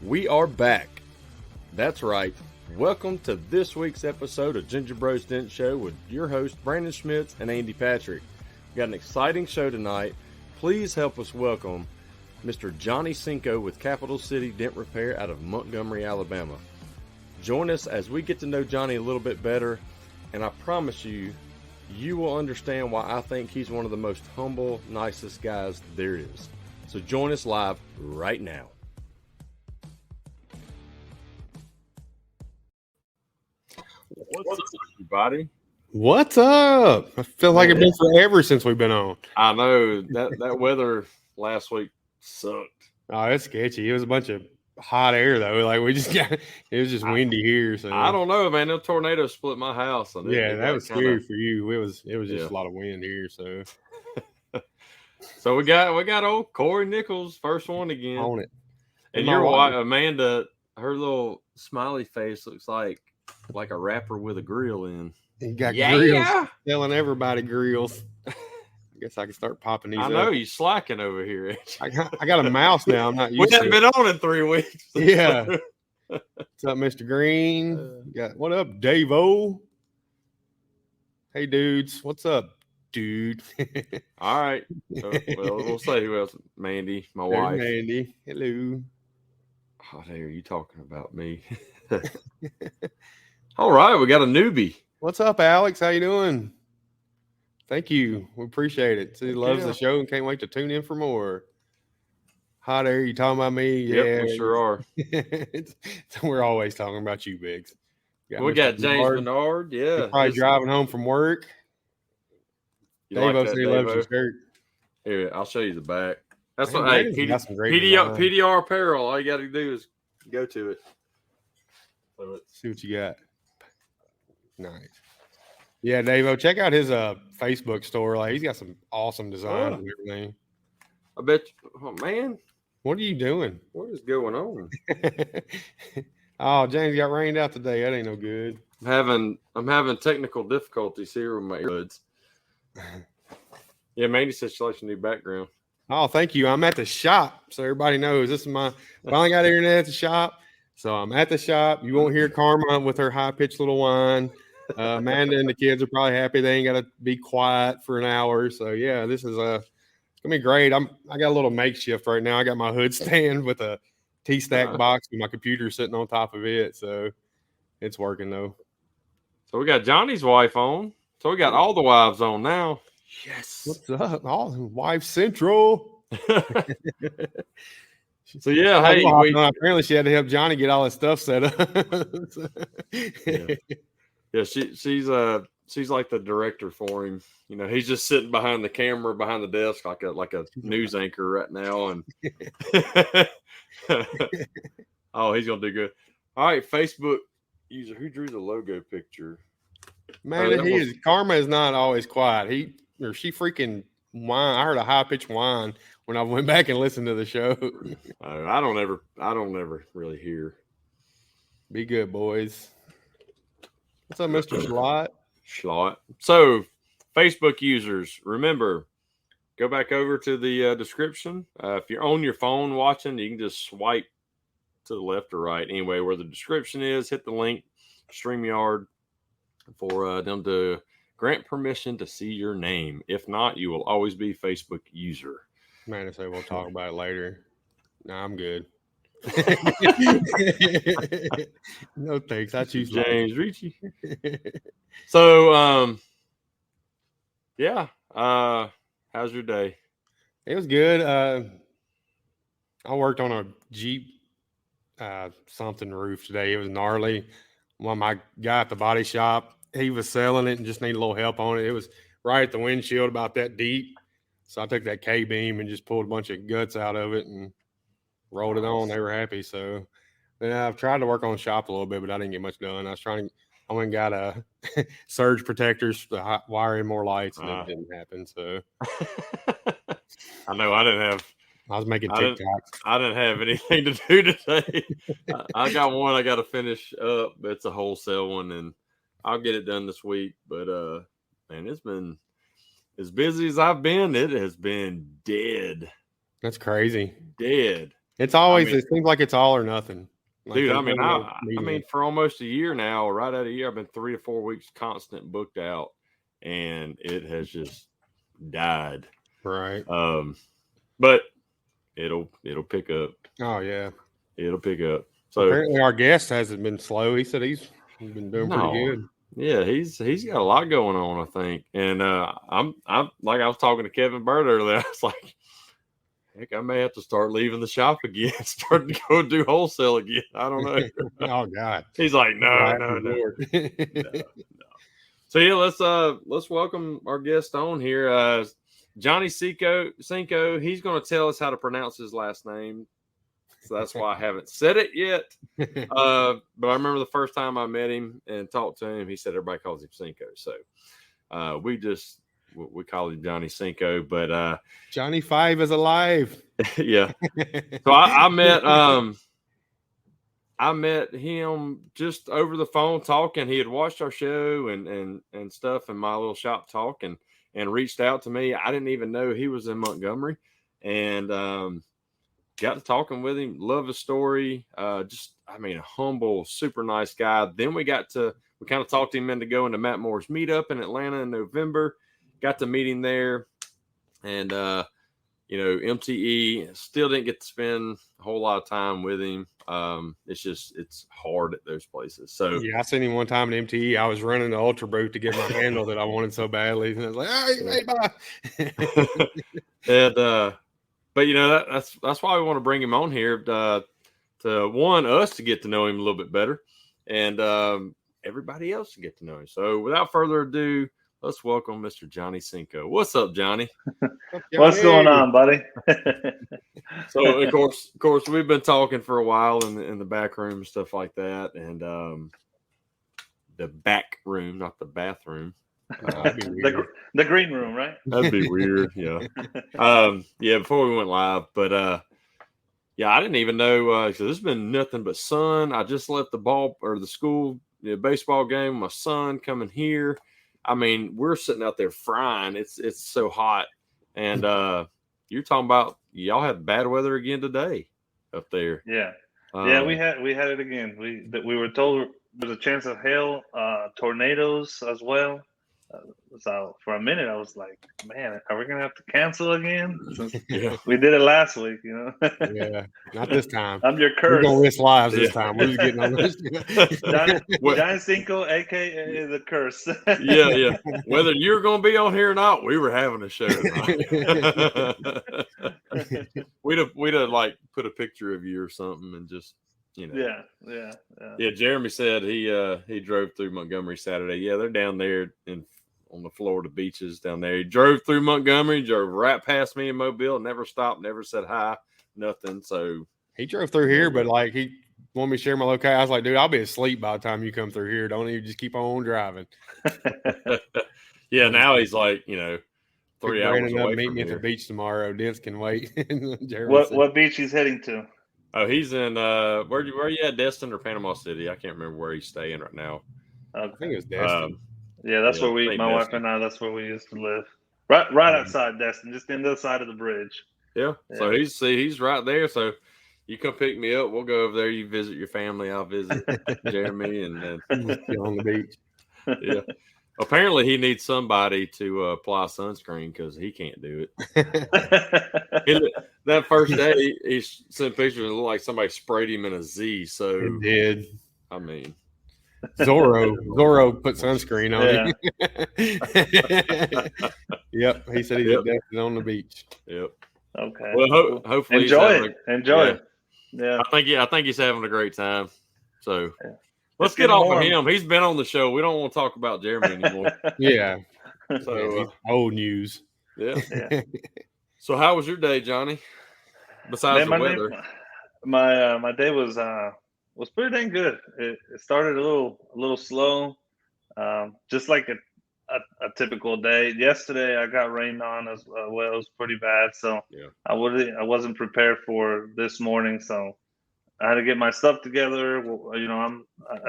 We are back. That's right. Welcome to this week's episode of Ginger Bros Dent Show with your hosts Brandon Schmitz and Andy Patrick. We got an exciting show tonight. Please help us welcome Mr. Jonny Cinco with Capital City Dent Repair out of Montgomery, Alabama. Join us as we get to know Jonny a little bit better, and I promise you, you will understand why I think he's one of the most humble, nicest guys there is. So join us live right now. What's up, everybody? What's up? I feel like it's been forever since we've been on. I know that weather last week sucked. Oh, it's sketchy. It was a bunch of hot air though. Like it was just windy here. So I don't know, man. The tornado split my house. And that was scary for you. It was just a lot of wind here. So so we got old Corey Nichols, first one again. On it. And your wife, Amanda, her little smiley face looks like a rapper with a grill in. You got grills. Telling everybody grills. I guess I can start popping these. I know you slacking over here. I got a mouse now. I'm not used to it. We haven't been on in 3 weeks. Yeah. What's up, Mr. Green? What up, Dave-O? Hey, dudes. What's up, dude? All right. So, well, we'll say who else. Mandy, my wife. Mandy. Hello. Oh, hey, are you talking about me? All right, we got a newbie. What's up, Alex? How you doing? Thank you. We appreciate it. He loves the show and can't wait to tune in for more. Hot air, you talking about me? Yep, we sure are. We're always talking about you, Biggs. We got James Bernard. Yeah. He's probably driving home from work. Dave-O said he loves your shirt. Here, I'll show you the back. That's what PDR apparel. All you got to do is go to it. Let's see what you got. Nice. Yeah, Dave-O, check out his Facebook store. Like, he's got some awesome designs and everything. I bet you, oh man. What are you doing? What is going on? Oh, James got rained out today. That ain't no good. I'm having technical difficulties here with my earbuds. Yeah, Mandy says she likes your new background. Oh, thank you. I'm at the shop, so everybody knows this is finally got internet at the shop. So I'm at the shop. You won't hear Karma with her high-pitched little whine. Amanda and the kids are probably happy they ain't got to be quiet for an hour. So yeah, this is it's gonna be great. I got a little makeshift right now. I got my hood stand with a T-stack box with my computer sitting on top of it. So it's working though. So we got Johnny's wife on. So we got all the wives on now. Yes. What's up? All wife central. So yeah, hey, apparently she had to help Jonny get all his stuff set up. Yeah, she's like the director for him. You know, he's just sitting behind the camera, behind the desk, like a news anchor right now. And oh, he's gonna do good. All right, Facebook user, who drew the logo picture? Man, Karma is not always quiet. She freaking whine. I heard a high pitched whine when I went back and listened to the show. I don't ever really hear. Be good, boys. What's up, Mr. Schlott? So, Facebook users, remember, go back over to the description. If you're on your phone watching, you can just swipe to the left or right. Anyway, where the description is, hit the link, StreamYard, for them to grant permission to see your name. If not, you will always be Facebook user. Man, I say we'll talk about it later. No, I'm good. No thanks. I choose James Ricci. So, yeah. How's your day? It was good. I worked on a Jeep something roof today. It was gnarly. Well, my guy at the body shop, he was selling it and just needed a little help on it. It was right at the windshield, about that deep. So I took that K-beam and just pulled a bunch of guts out of it and rolled it on. They were happy. So then I've tried to work on the shop a little bit, but I didn't get much done. I went and got surge protectors to wire in more lights, and it didn't happen. So I know I was making TikToks. I didn't have anything to do today. I got one I got to finish up. It's a wholesale one, and I'll get it done this week. But man, it's been as busy as I've been. It has been dead. That's crazy. Dead. It's always it seems like it's all or nothing. Like dude, there's I mean, never no I medium. mean, for almost a year now, right out of a year, I've been 3 to 4 weeks constant booked out, and it has just died. Right. But it'll pick up. Oh yeah. It'll pick up. So apparently our guest hasn't been slow. He said he's been doing pretty good. Yeah, he's got a lot going on, I think. And I'm like I was talking to Kevin Bird earlier. I was like, heck, I may have to start leaving the shop again, start to go do wholesale again. I don't know. Oh God. He's like, no. So yeah, let's welcome our guest on here. Jonny Cinco. He's going to tell us how to pronounce his last name. So that's why I haven't said it yet. But I remember the first time I met him and talked to him, he said everybody calls him Cinco. So we call him Jonny Cinco. But Johnny 5 is alive. Yeah. So I met him just over the phone talking. He had watched our show and stuff in my little shop talk and reached out to me. I didn't even know he was in Montgomery. And got to talking with him. Love his story. A humble, super nice guy. Then we kind of talked him into going to Matt Moore's meetup in Atlanta in November. Got to meet him there. And, MTE still didn't get to spend a whole lot of time with him. It's hard at those places. So yeah, I seen him one time at MTE. I was running the Ultra Boot to get my handle that I wanted so badly. And I was like, hey, bye. And, but that's why we want to bring him on here to us to get to know him a little bit better, and everybody else to get to know him. So without further ado, let's welcome Mr. Jonny Cinco. What's up, Johnny? What's going on, buddy? So of course, we've been talking for a while in the back room and stuff like that, and the back room, not the bathroom. The green room, right? That'd be weird. Yeah. Before we went live, but I didn't even know. So there's been nothing but sun. I just left the school baseball game with my son coming here. I mean, we're sitting out there frying. It's so hot, and you're talking about y'all had bad weather again today up there. Yeah, we had it again. We were told there's a chance of hail, tornadoes as well. So for a minute, I was like, man, are we going to have to cancel again? We did it last week, Yeah, not this time. I'm your curse. We're going to risk lives this time. We're just getting on this. Jonny Cinco, a.k.a. the curse. Yeah. Whether you're going to be on here or not, we were having a show tonight. We'd have like put a picture of you or something and just, Yeah, Jeremy said he drove through Montgomery Saturday. Yeah, they're down there on the Florida beaches down there. He drove through Montgomery, drove right past me in Mobile, never stopped, never said hi, nothing. So he drove through here, but like he wanted me to share my location. I was like, dude, I'll be asleep by the time you come through here. Don't even just keep on driving. Yeah, now he's like, 3 hours away. Meet me at the beach tomorrow. Dents can wait. What beach he's heading to? Oh, he's in where you at, Destin or Panama City? I can't remember where he's staying right now. I think it's Destin. That's where my wife and I, that's where we used to live. Right outside Destin, just on the other side of the bridge. Yeah. So he's right there. So you come pick me up. We'll go over there. You visit your family. I'll visit Jeremy and on the beach. Yeah. Apparently, he needs somebody to apply sunscreen because he can't do it. That first day, he sent pictures and it looked like somebody sprayed him in a Z. So it did. I mean, Zorro put sunscreen on him. Yep, he said he's definitely on the beach. Yep. Okay. Well, hopefully enjoy it. Yeah. I think he's having a great time. So let's get off of him. He's been on the show. We don't want to talk about Jeremy anymore. Yeah. So old news. Yeah. So how was your day, Johnny? Besides the weather, my day was pretty dang good. It started a little slow, just like a typical day. Yesterday I got rained on as well. It was pretty bad, so I wasn't prepared for this morning. So I had to get my stuff together. I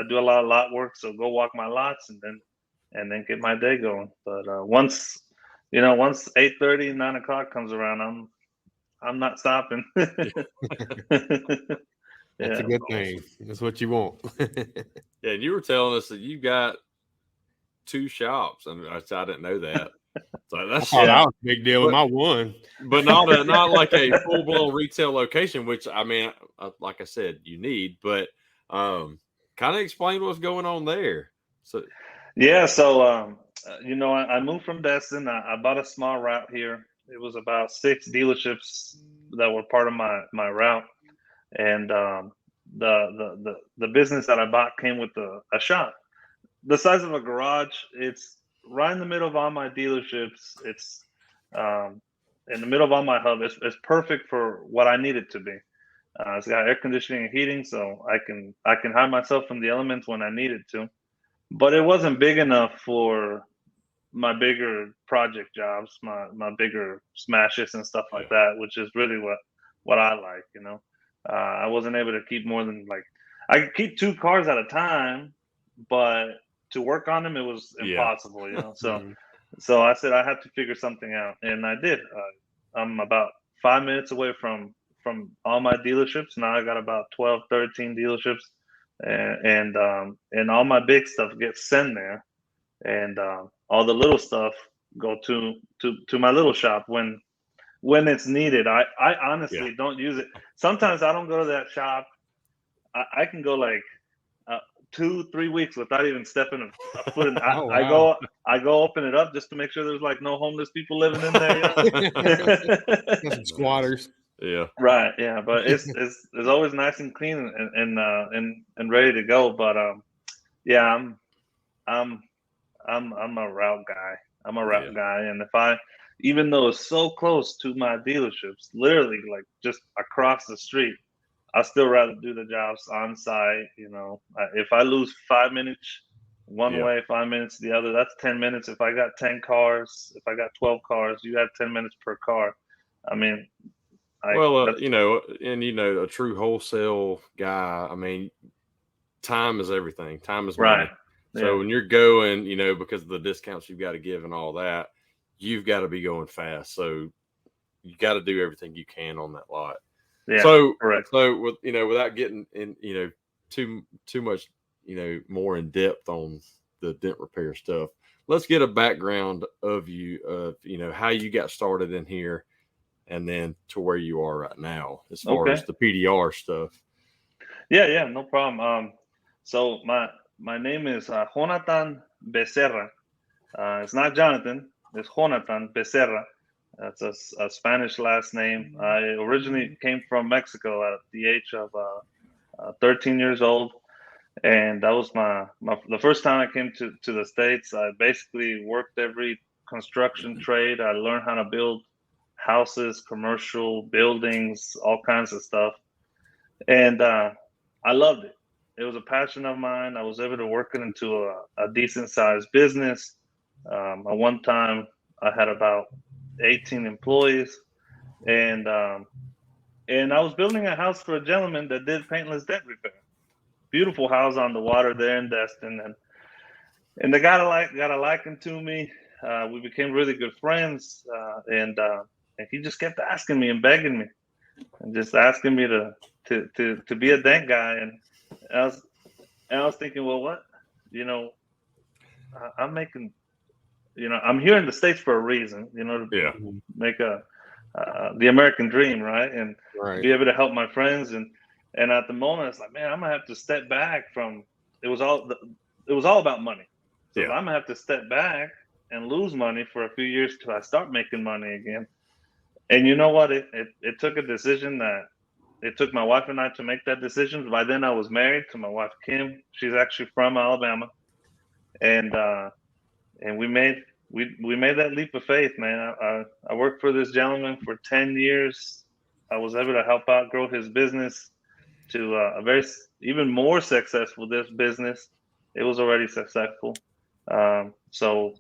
do a lot of lot work, so go walk my lots and then get my day going. But once 8:30, 9 o'clock comes around, I'm not stopping. That's a good thing. That's what you want. Yeah, and you were telling us that you got 2 shops. I mean, I didn't know that. So that's that was a big deal with my one. But not like a full blown retail location, which I mean, like I said, you need. But kind of explain what's going on there. So yeah, so I moved from Destin. I bought a small route here. It was about 6 dealerships that were part of my route, and the business that I bought came with a shop the size of a garage. It's right in the middle of all my dealerships. It's in the middle of all my hub. It's perfect for what I need it to be. It's got air conditioning and heating, so I can hide myself from the elements when I need it to. But it wasn't big enough for my bigger project jobs, my bigger smashes and stuff like that, which is really what I like. I wasn't able to keep more than I could keep 2 cars at a time, but to work on them it was impossible. So I said I have to figure something out, and I did. I'm about 5 minutes away from all my dealerships. Now I got about 12, 13 dealerships, and all my big stuff gets sent there, and all the little stuff go to my little shop when it's needed. I honestly don't use it. Sometimes I don't go to that shop. I can go 2-3 weeks without even stepping a foot in. I go open it up just to make sure there's no homeless people living in there. Some squatters. Yeah. Right. Yeah. But it's always nice and clean and ready to go. But yeah, I'm a route guy. I'm a route guy, and even though it's so close to my dealerships, literally just across the street, I still rather do the jobs on site. If I lose 5 minutes one way, 5 minutes the other, that's 10 minutes. If I got 10 cars, if I got 12 cars, you got 10 minutes per car. I mean, a true wholesale guy, I mean, time is everything. Time is money. Right. So when you're going, because of the discounts you've got to give and all that, you've got to be going fast. So you got to do everything you can on that lot. Yeah. So, correct. So with without getting in, too much, more in depth on the dent repair stuff, let's get a background of you, of how you got started in here, and then to where you are right now as far as the PDR stuff. Yeah, no problem. So my name is Jonathan Becerra. It's not Jonathan. It's Jonathan Becerra. That's a Spanish last name. I originally came from Mexico at the age of 13 years old, and that was the first time I came to the States. I basically worked every construction trade. I learned how to build houses, commercial buildings, all kinds of stuff, and I loved it. It was a passion of mine. I was able to work it into a decent sized business. At one time, I had about 18 employees, and I was building a house for a gentleman that did paintless dent repair. Beautiful house on the water there in Destin, and they got a liking to me. We became really good friends, and he just kept asking me and begging me, and just asking me to be a dent guy. And I was thinking, well, what, I'm making. I'm here in the States for a reason, to make the American dream, right? And be able to help my friends. And at the moment, it's like, man, I'm gonna have to step back from. It was all about money. So I'm gonna have to step back and lose money for a few years till I start making money again. And you know what? It took a decision that it took my wife and I to make that decision. By then, I was married to my wife Kim. She's actually from Alabama, and we made that leap of faith, man. I worked for this gentleman for 10 years. I was able to help out grow his business to a very even more successful business. It was already successful. So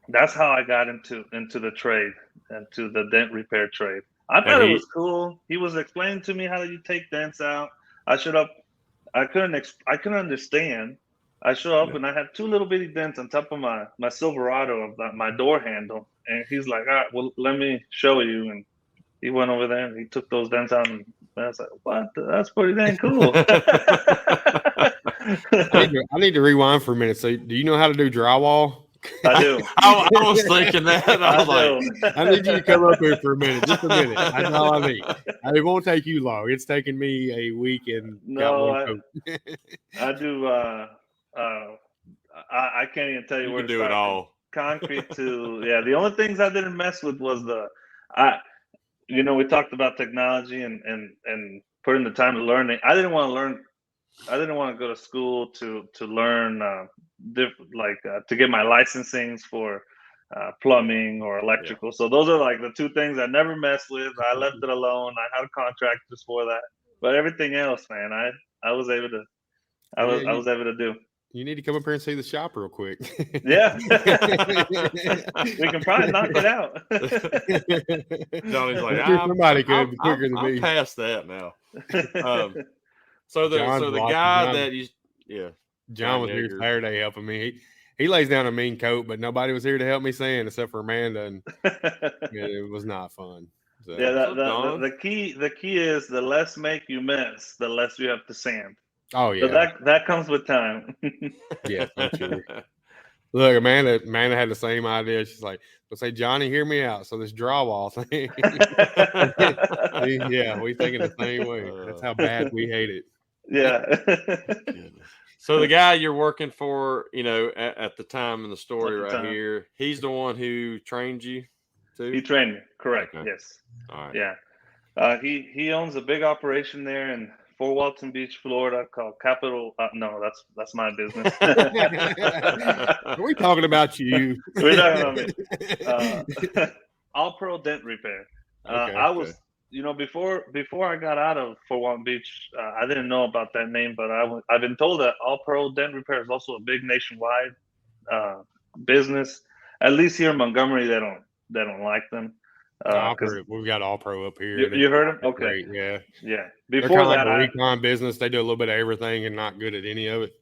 that's how I got into the trade and to the dent repair trade. I thought it was cool. He was explaining to me how you take dents out. I couldn't understand. I show up and I have 2 little bitty dents on top of my Silverado of my door handle, and he's like, "All right, well, let me show you." And he went over there and he took those dents out, and I was like, what? That's pretty dang cool. I need to rewind for a minute. So, do you know how to do drywall? I do. I was thinking that. I was like, I need you to come up here for a minute, just a minute. That's all I need. It won't take you long. It's taken me a week and I do. I can't even tell you where to do start. It all. Concrete to the only things I didn't mess with was we talked about technology and putting the time to learning. I didn't want to learn. I didn't want to go to school to learn to get my licensings for plumbing or electrical. Yeah. So those are like the two things I never messed with. I left it alone. I had contractors for that, but everything else, man, I was able to. I was able to do. You need to come up here and see the shop real quick. Yeah. We can probably knock it out. Johnny's like, somebody could be quicker than me. I'm past that now. So the guy that John was here Saturday helping me. He lays down a mean coat, but nobody was here to help me sand except for Amanda, and it was not fun. So. Yeah, the key is the less make you mess, the less you have to sand. Oh yeah, so that comes with time. Yeah, I'm sure. Look, Amanda had the same idea. She's like, "Let's say Johnny, hear me out." So this drywall thing, yeah, we thinking the same way. That's how bad we hate it. Yeah. So the guy you're working for, at the time in the story here, he's the one who trained you too? He trained me, correct. Okay. Yes. All right. Yeah. He owns a big operation there in Fort Walton Beach, Florida, called Capital. No, that's my business. Are we talking about you? We're talking about me. All Pro Dent Repair. I was, before I got out of Fort Walton Beach, I didn't know about that name, but I've been told that All Pro Dent Repair is also a big nationwide business. At least here in Montgomery, they don't like them. We've got All Pro up here. You heard them? Okay. Great, yeah. Before that, like a recon business. They do a little bit of everything and not good at any of it.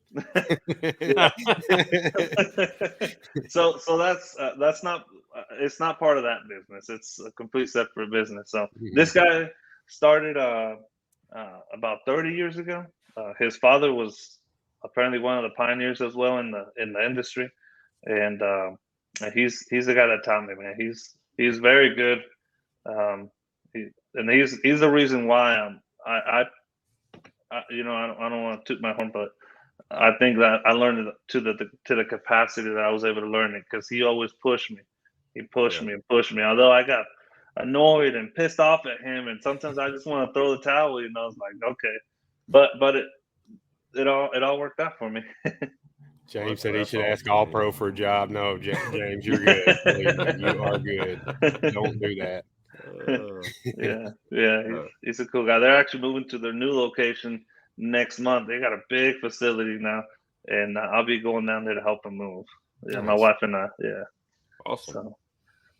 So that's not. It's not part of that business. It's a complete separate business. So this guy started about 30 years ago. His father was apparently one of the pioneers as well in the industry, and he's the guy that taught me, man. He's very good, and he's the reason why I don't want to toot my horn, but I think that I learned it to the capacity that I was able to learn it, because he always pushed me. He pushed me and pushed me. Although I got annoyed and pissed off at him, and sometimes I just want to throw the towel. I was like, okay, but it all worked out for me. James said he should ask All Pro for a job. No, James, you're good. You are good. Don't do that. He's a cool guy. They're actually moving to their new location next month. They got a big facility now, and I'll be going down there to help them move. Yeah, nice. My wife and I. Yeah. Awesome. So,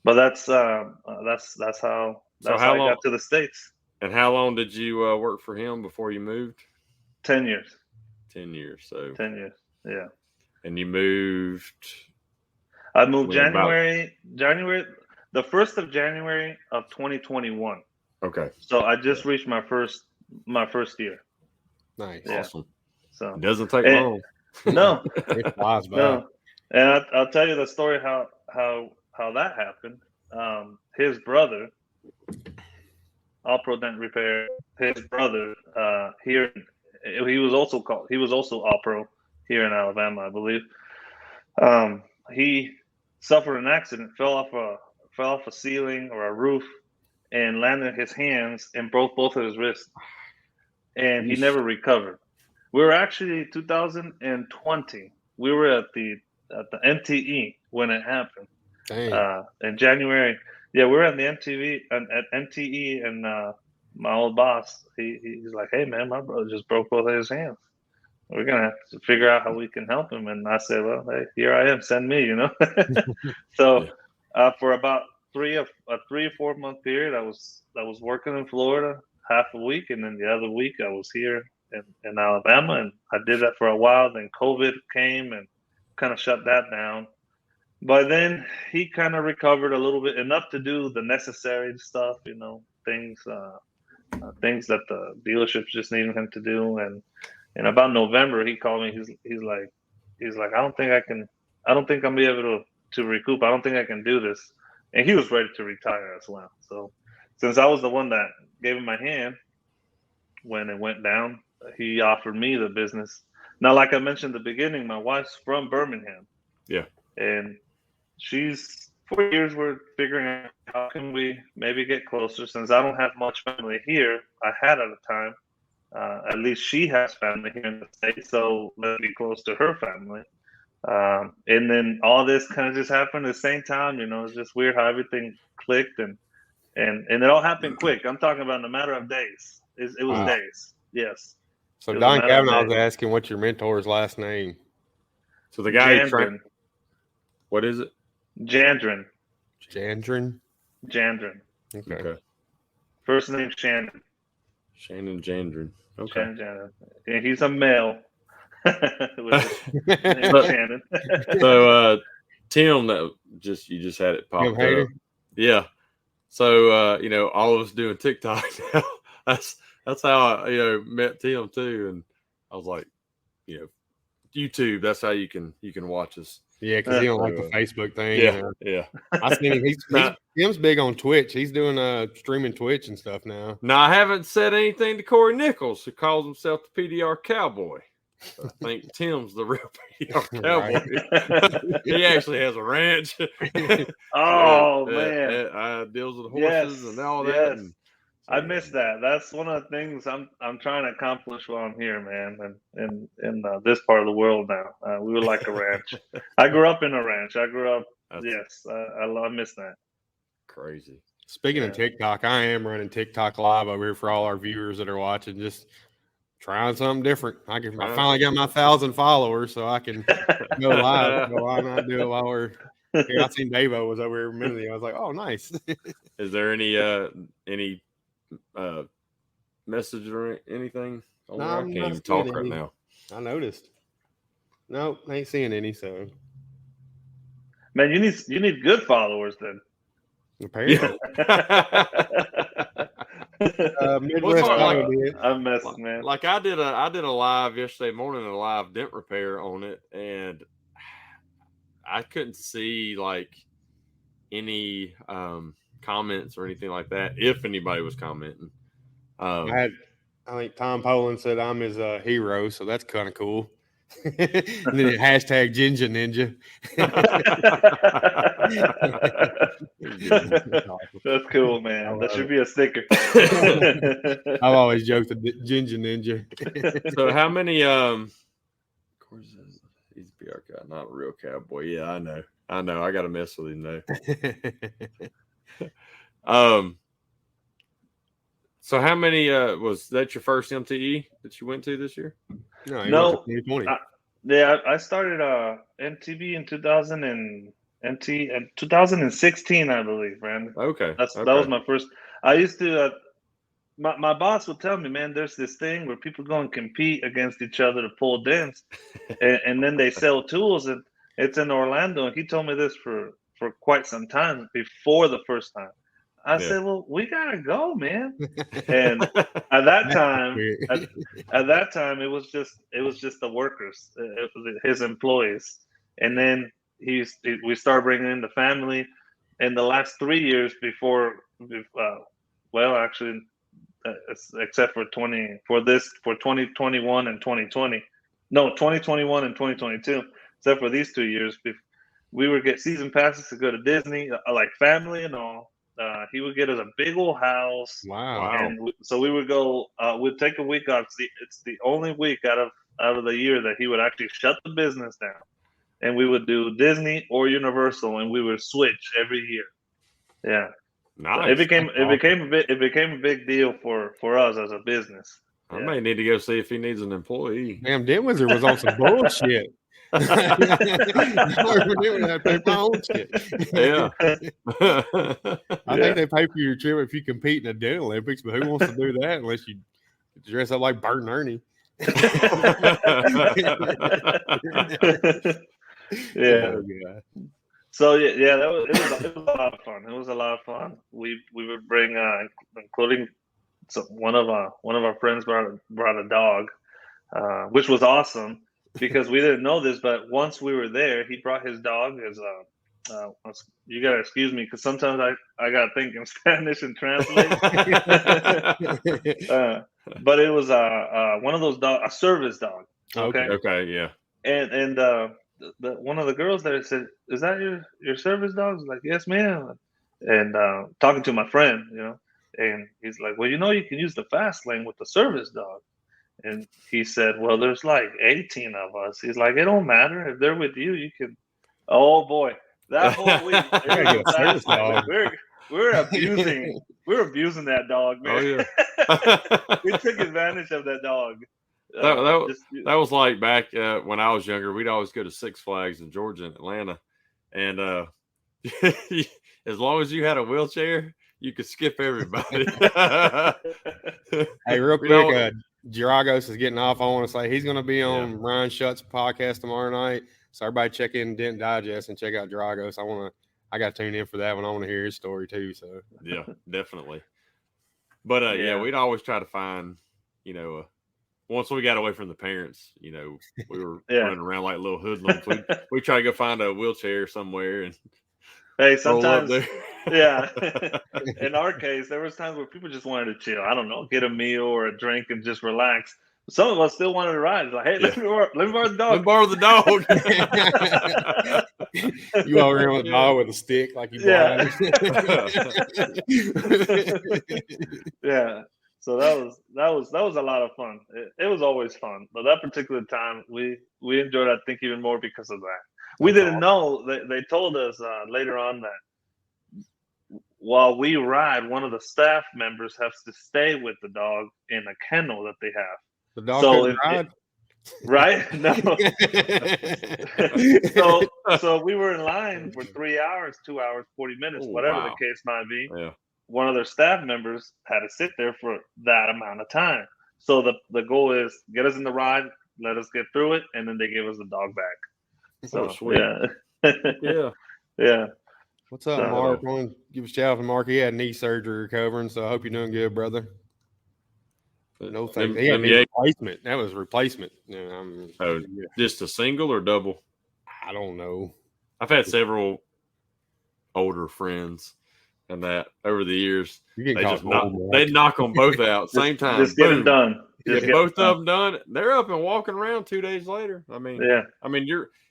but that's how I got to the States. And how long did you work for him before you moved? 10 years. 10 years. So 10 years. Yeah. And you moved? I moved January, the 1st of January of 2021. Okay. So I just reached my first year. Nice. Yeah. Awesome. So it doesn't take long. No. It flies by. No. And I'll tell you the story how that happened. His brother, All Pro Dent Repair, his brother here, he was also All Pro here in Alabama, I believe. He suffered an accident, fell off a ceiling or a roof, and landed his hands and broke both of his wrists, and he never recovered. We were actually 2020. We were at the MTE when it happened. In January. Yeah, we were at the at MTE, and my old boss, he's like, "Hey man, my brother just broke both of his hands. We're gonna have to figure out how we can help him." And I said, "Well, hey, here I am. Send me." So for about a 3 or 4 month period, I was working in Florida half a week, and then the other week I was here in Alabama, and I did that for a while. Then COVID came and kind of shut that down. by then he kind of recovered a little bit, enough to do the necessary stuff, things that the dealerships just needed him to do. And about November, he called me. He's like, I don't think I'm gonna be able to recoup. I don't think I can do this. And he was ready to retire as well. So since I was the one that gave him my hand when it went down, he offered me the business. Now, like I mentioned at the beginning, my wife's from Birmingham. Yeah. And she's 4 years we're figuring out how can we maybe get closer, since I don't have much family here. I had at the time. At least she has family here in the States, so let's be close to her family. And then all this kind of just happened at the same time. It's just weird how everything clicked, and it all happened quick. I'm talking about in a matter of days. It was days. Yes. So Don Kavanaugh was asking what's your mentor's last name. So the guy Jandrin. What is it? Jandrin. Jandrin. Okay. First name Shannon. Shannon Jandrin. Okay. Shannon Jandrin. And he's a male. Shannon. So Tim, you just had it popped up. Yeah. So all of us doing TikTok now. That's how I met Tim too, and I was like, YouTube. That's how you can watch us. Yeah, because he don't like the Facebook thing. Yeah. I seen him. Tim's big on Twitch. He's doing streaming Twitch and stuff now. Now I haven't said anything to Corey Nichols, who calls himself the PDR Cowboy. I think Tim's the real PDR Cowboy. He actually has a ranch. Oh man, deals with horses and all that. Yes. And, I missed that. That's one of the things I'm trying to accomplish while I'm here, man. And in this part of the world now, we would like a ranch. I grew up in a ranch. I miss that. Crazy. Speaking of TikTok, I am running TikTok live over here for all our viewers that are watching. Just trying something different. I finally got my 1,000 followers, so I can go live. So why not do it while we're here? I seen Davo was over here a minute ago. I was like, oh, nice. Is there any message or anything? No, I can't even talk right now. I noticed. Nope, ain't seeing any. So, man, you need good followers then. Apparently. Midwest I'm messing, man. Like I did a live yesterday morning, a live dent repair on it, and I couldn't see like any comments or anything like that, if anybody was commenting. I think Tom Poland said I'm his hero, so that's kind of cool. And then hashtag Ginger Ninja. That's cool, man. That should be a sticker. I've always joked the Ginger Ninja. So how many of course he's a PR guy, not a real cowboy. Yeah, I know. I gotta mess with him though. So how many was that your first MTE that you went to this year? No, 2020. I started MTB in 2016, I believe, Brandon. Okay. That was my first. I used to my boss would tell me, man, there's this thing where people go and compete against each other to pull dents, and then they sell tools, and it's in Orlando. And he told me this for quite some time before the first time. I said, well, we gotta go, man. And at that time, it was just the workers, it was his employees. And then we started bringing in the family. In the last 3 years before, except for 2021 and 2020, no, 2021 and 2022, except for these 2 years, we would get season passes to go to Disney, like family and all. He would get us a big old house. Wow! And so we would go. We'd take a week off. It's the only week out of the year that he would actually shut the business down, and we would do Disney or Universal, and we would switch every year. Yeah, nice. So it became a big deal for us as a business. I may need to go see if he needs an employee. Damn, Dent Wizard was on some bullshit. Yeah. I think they pay for your trip if you compete in the Dent Olympics, but who wants to do that unless you dress up like Bert and Ernie? Yeah. So yeah, it was a lot of fun. It was a lot of fun. We would bring, including one of our friends brought a dog, which was awesome because we didn't know this, but once we were there, he brought his dog as you gotta excuse me because sometimes I gotta think in Spanish and translate. But it was one of those a service dog. Okay. Okay, yeah. And the one of the girls there said, "Is that your service dog?" I was like, "Yes, ma'am." And talking to my friend, and he's like, "Well, you can use the fast lane with the service dog." And he said, "Well, there's like 18 of us." He's like, "It don't matter if they're with you. You can." Oh boy, that whole week, we're abusing that dog, man. Oh yeah. We took advantage of that dog. That was like back when I was younger. We'd always go to Six Flags in Georgia and Atlanta, and as long as you had a wheelchair, you could skip everybody. Hey, real quick, Dragos is getting off. I want to say he's going to be on Ryan Shutt's podcast tomorrow night. So everybody check in Dent Digest and check out Dragos. I got to tune in for that one. I want to hear his story too. So yeah, definitely. But we'd always try to find, once we got away from the parents, we were running around like little hoodlums. We try to go find a wheelchair somewhere and hey, sometimes, yeah. In our case, there was times where people just wanted to chill. I don't know, get a meal or a drink and just relax. Some of us still wanted to ride. It's like, hey, let me borrow the dog. Let me borrow the dog. You all around with the dog with a stick like you blind. Yeah. So that was a lot of fun. It was always fun, but that particular time we enjoyed, I think, even more because of that. We didn't know. They told us later on that while we ride, one of the staff members has to stay with the dog in a kennel that they have. The dog couldn't ride? Right? No. So we were in line for 3 hours, 2 hours, 40 minutes, whatever the case might be. Yeah. One of their staff members had to sit there for that amount of time. So the goal is get us in the ride, let us get through it, and then they give us the dog back. So sweet. Yeah. Yeah. What's up, Mark? I want to give a shout out to Mark. He had knee surgery recovering, so I hope you're doing good, brother. No thanks. He had replacement. That was replacement. Just a single or double? I don't know. I've had several older friends and that over the years. They knock them both out same time. Just get them done. Both of them done. They're up and walking around 2 days later.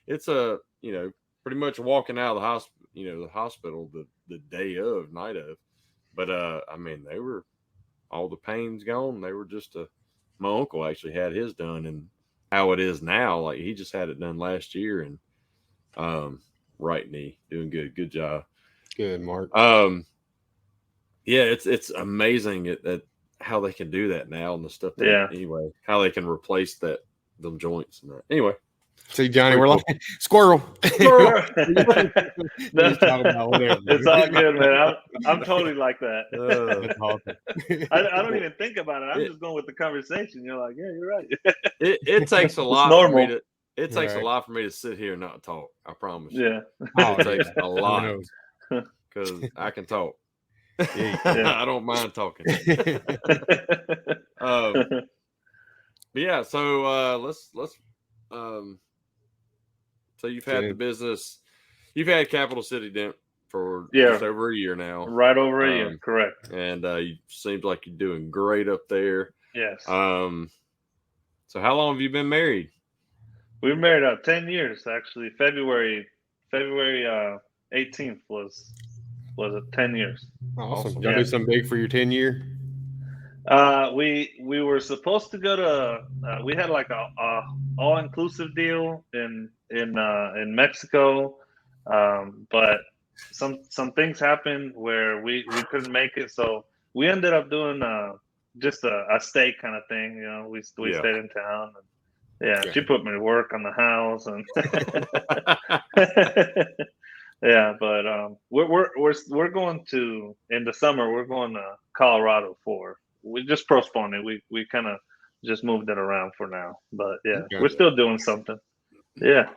It's pretty much walking out of the hospital, the day of, night of. But they were. All the pain's gone. They were just my uncle actually had his done, and how it is now, like he just had it done last year, and right knee doing good job. Good, Mark. It's amazing at how they can do that now and the stuff. Anyway, how they can replace them joints and that. Anyway. See, Johnny, we're like squirrel. It's all good, man. I'm totally like that. I don't even think about it. I'm just going with the conversation. You're like, yeah, you're right. It takes a lot for me to. It takes a lot for me to sit here and not talk. I promise. Yeah. It takes a lot because I can talk. I don't mind talking. So let's. So you've had the business, you've had Capital City Dent for just over a year now. Right over a year, correct. And you seems like you're doing great up there. Yes. So how long have you been married? We've been married 10 years, actually. February 18th was it 10 years. Awesome. Did you do something big for your 10-year? We were supposed to go to we had like a all-inclusive deal in Mexico, but some things happened where we couldn't make it, so we ended up doing just a stay kind of thing. We stayed in town. And, she put me to work on the house, and but we're going to in the summer. We're going to Colorado we just postponed it. We kind of just moved it around for now, but we're still doing something. It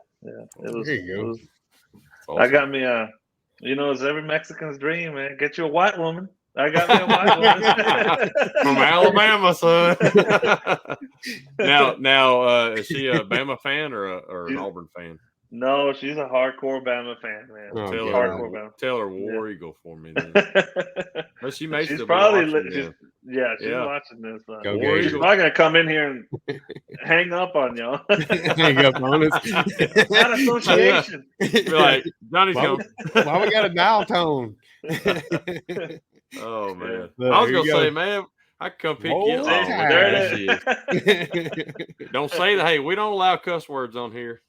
was I got me it's every Mexican's dream, man. Get you a white woman. I got me a white woman from Alabama, son. now, is she a Bama fan or an Auburn fan? No, she's a hardcore Bama fan, man. Oh, Hardcore Bama. Tell her War Eagle for me. Then. But she may she's still probably be watching she's watching this. She's probably gonna come in here and hang up on y'all. Hang up on us. Not association. Be like, Johnny's coming. Why we got a dial tone? Oh man, Look, I was gonna say, man, I can come pick you up. There it is. Don't say that. Hey, we don't allow cuss words on here.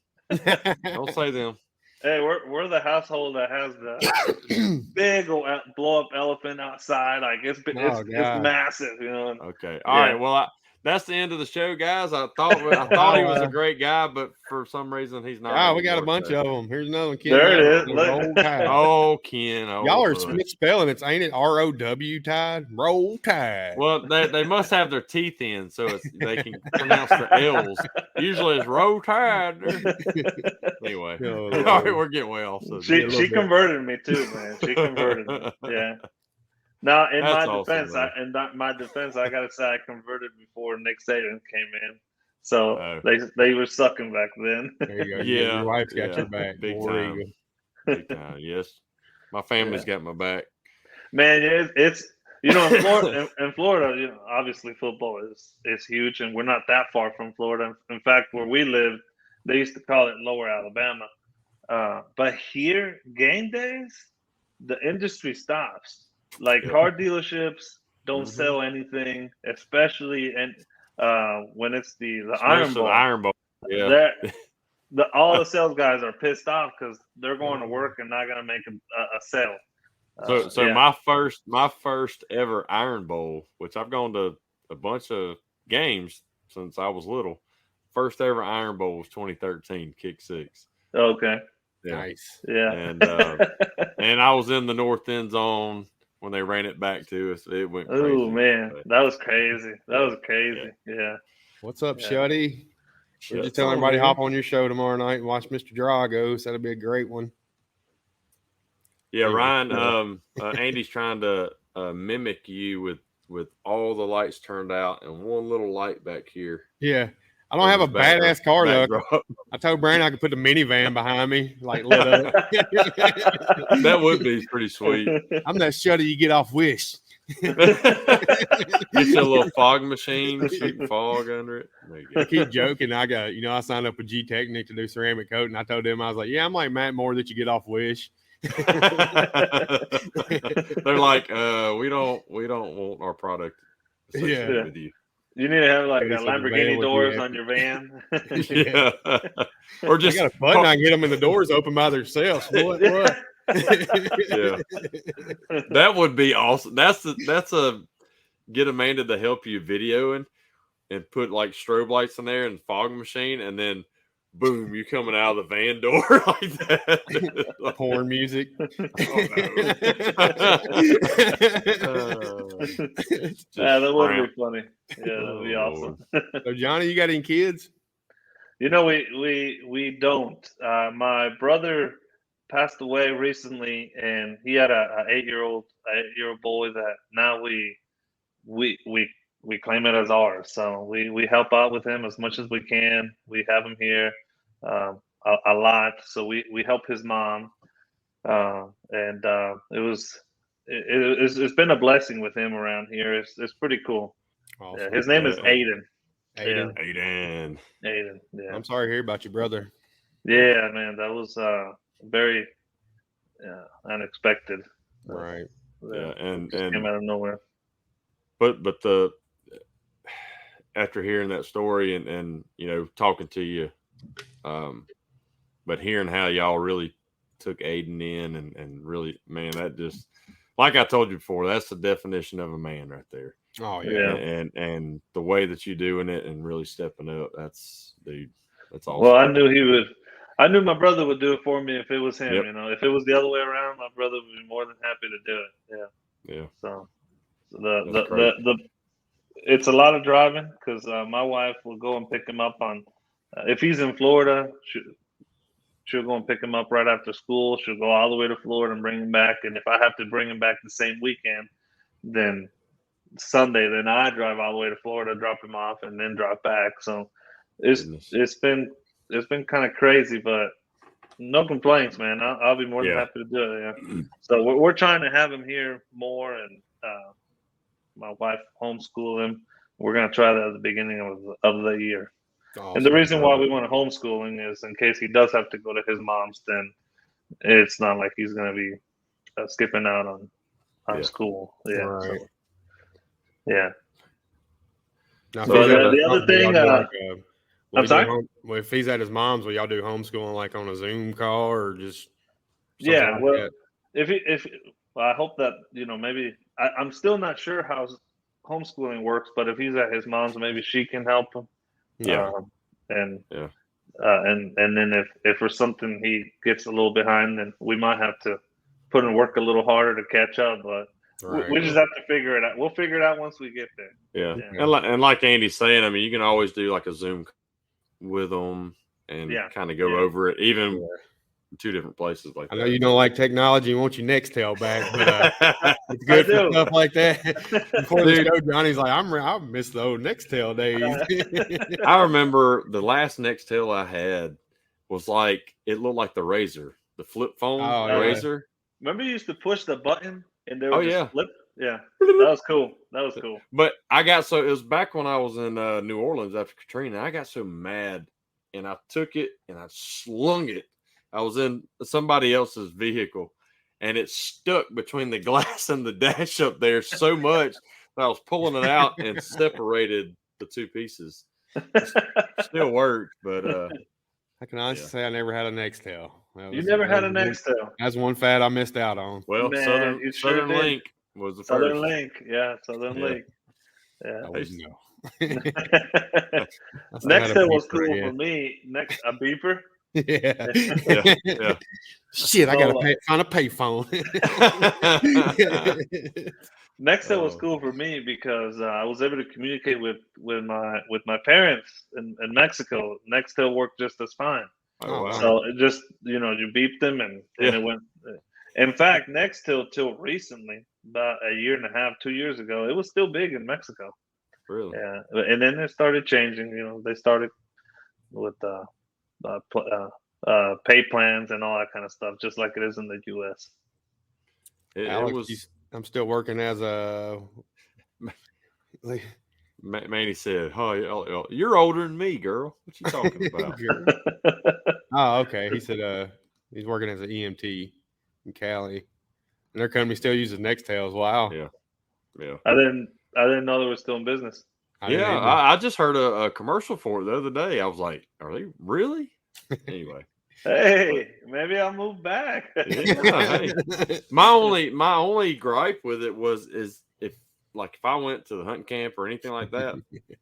Don't say them. Hey, we're the household that has the big old blow up elephant outside. Like it's massive, you know. Okay, all right. Well, that's the end of the show, guys. I thought he was a great guy, but for some reason he's not. Oh, we got a bunch of them. Here's another one. Ken. There it is. Oh, Ken. Y'all are misspelling it. Ain't it ROW Tide? Roll Tide. Well, they must have their teeth in, so they can pronounce the L's. Usually it's Roll Tide. Anyway, all right, we're getting way off. So she converted me too, man. She converted me. Yeah. Now, in my defense, I gotta say I converted before Nick Saban came in, so they were sucking back then. There you go. Yeah, your wife's got your back. Big time. Big time. Yes, my family's got my back. Man, it's in Florida, obviously football is huge, and we're not that far from Florida. In fact, where we live, they used to call it Lower Alabama, but here game days, the industry stops. Like car dealerships don't sell anything, especially when it's the Iron Bowl. Iron Bowl. Yeah. All the sales guys are pissed off because they're going to work and not going to make a sale. So my first ever Iron Bowl, which I've gone to a bunch of games since I was little. First ever Iron Bowl was 2013, Kick 6. Okay. Yeah. Nice. Yeah. And I was in the north end zone when they ran it back to us. It went crazy. Oh man, that was crazy. Yeah. What's up, Shuddy? Would you tell everybody hop on your show tomorrow night and watch Mr. Dragos? That'll be a great one. Yeah, Ryan. Andy's trying to mimic you with all the lights turned out and one little light back here. Yeah. I don't have a badass car though. I told Brandon I could put the minivan behind me, like lit up. That would be pretty sweet. I'm that Shuddy you get off Wish. Get you a little fog machine, shooting fog under it. I keep joking. I signed up with G Technic to do ceramic coat, and I told them I was like, "Yeah, I'm like Matt Moore that you get off Wish." They're like, we don't want our product associated with you. You need to have like a Lamborghini doors on your van. Yeah. Or just I got a button. I can get them in the doors open by themselves. What? Yeah. That would be awesome. That's a get Amanda to help you videoing and put like strobe lights in there and fog machine, and then boom, you coming out of the van door like that. Porn music. That would be funny. Yeah, that would be awesome. So Johnny, you got any kids? We don't. My brother passed away recently, and he had a 8-year-old boy that now we claim it as ours. So we help out with him as much as we can. We have him here a lot. So we help his mom, and it's been a blessing with him around here. It's pretty cool. Awesome. Yeah, his name is Aiden. Aiden. Yeah. I'm sorry to hear about your brother. Yeah, man, that was very unexpected. Right. Yeah, and came out of nowhere. But after hearing that story and talking to you, but hearing how y'all really took Aiden in and really, man, that just, like I told you before, that's the definition of a man right there. Oh yeah. And the way that you're doing it and really stepping up, that's awesome. Well, I knew my brother would do it for me if it was him. Yep. If it was the other way around, my brother would be more than happy to do it. Yeah. So the it's a lot of driving because my wife will go and pick him up on if he's in Florida. she'll go and pick him up right after school. She'll go all the way to Florida and bring him back. And if I have to bring him back the same weekend, then Sunday, then I drive all the way to Florida, drop him off, and then drop back. So it's been kind of crazy, but no complaints, man. I'll be more than happy to do it. Yeah. So we're trying to have him here more, and my wife homeschool him. We're gonna try that at the beginning of the year. Awesome. And the reason why we want to homeschooling is in case he does have to go to his mom's, then it's not like he's gonna be skipping out on school. Yeah. Right. So, yeah. Now, so the other thing, I'm sorry. If he's at his mom's, will y'all do homeschooling like on a Zoom call or just? Yeah. Like well, that? Well, I hope that maybe I'm still not sure how homeschooling works, but if he's at his mom's, maybe she can help him. Yeah. And then if for something he gets a little behind, then we might have to put in work a little harder to catch up, but. Right. We just have to figure it out. We'll figure it out once we get there. Yeah. And like Andy's saying, I mean, you can always do like a Zoom with them and kind of go over it, even in two different places like that. I know you don't like technology and want your Nextel back, but it's good for stuff like that. Before the show, Johnny's like, I miss the old Nextel days. I remember the last Nextel I had was like, it looked like the Razor, the flip phone Razor. Remember you used to push the button? And they would just flip. Yeah, that was cool. But it was back when I was in New Orleans after Katrina. I got so mad, and I took it and I slung it. I was in somebody else's vehicle, and it stuck between the glass and the dash up there so much that I was pulling it out and separated the two pieces. Still worked, but I can honestly say I never had a Nextel. You never had a Nextel. That's one fad I missed out on. Well, man, Southern Link was the Southern first. Link, Southern Link. Yeah. Nextel was cool for me. A beeper. Yeah. Shit, I gotta find a payphone. Nextel was cool for me because I was able to communicate with my parents in Mexico. Nextel worked just as fine. Oh, wow. So it just you beeped them and it went. In fact, Nextel till recently, about a year and a half, 2 years ago, it was still big in Mexico. Really? Yeah, and then it started changing. They started with pay plans and all that kind of stuff, just like it is in the U.S. I'm still working as a. Manny said, "Oh, you're older than me, girl. What you talking about?" Oh, okay. He said he's working as an EMT in Cali, and their company still uses Nextels. Wow. Yeah. I didn't know they were still in business. I just heard a commercial for it the other day. I was like, "Are they really?" Anyway. Hey, maybe I'll move back. Hey. My only gripe with it is if I went to the hunting camp or anything like that,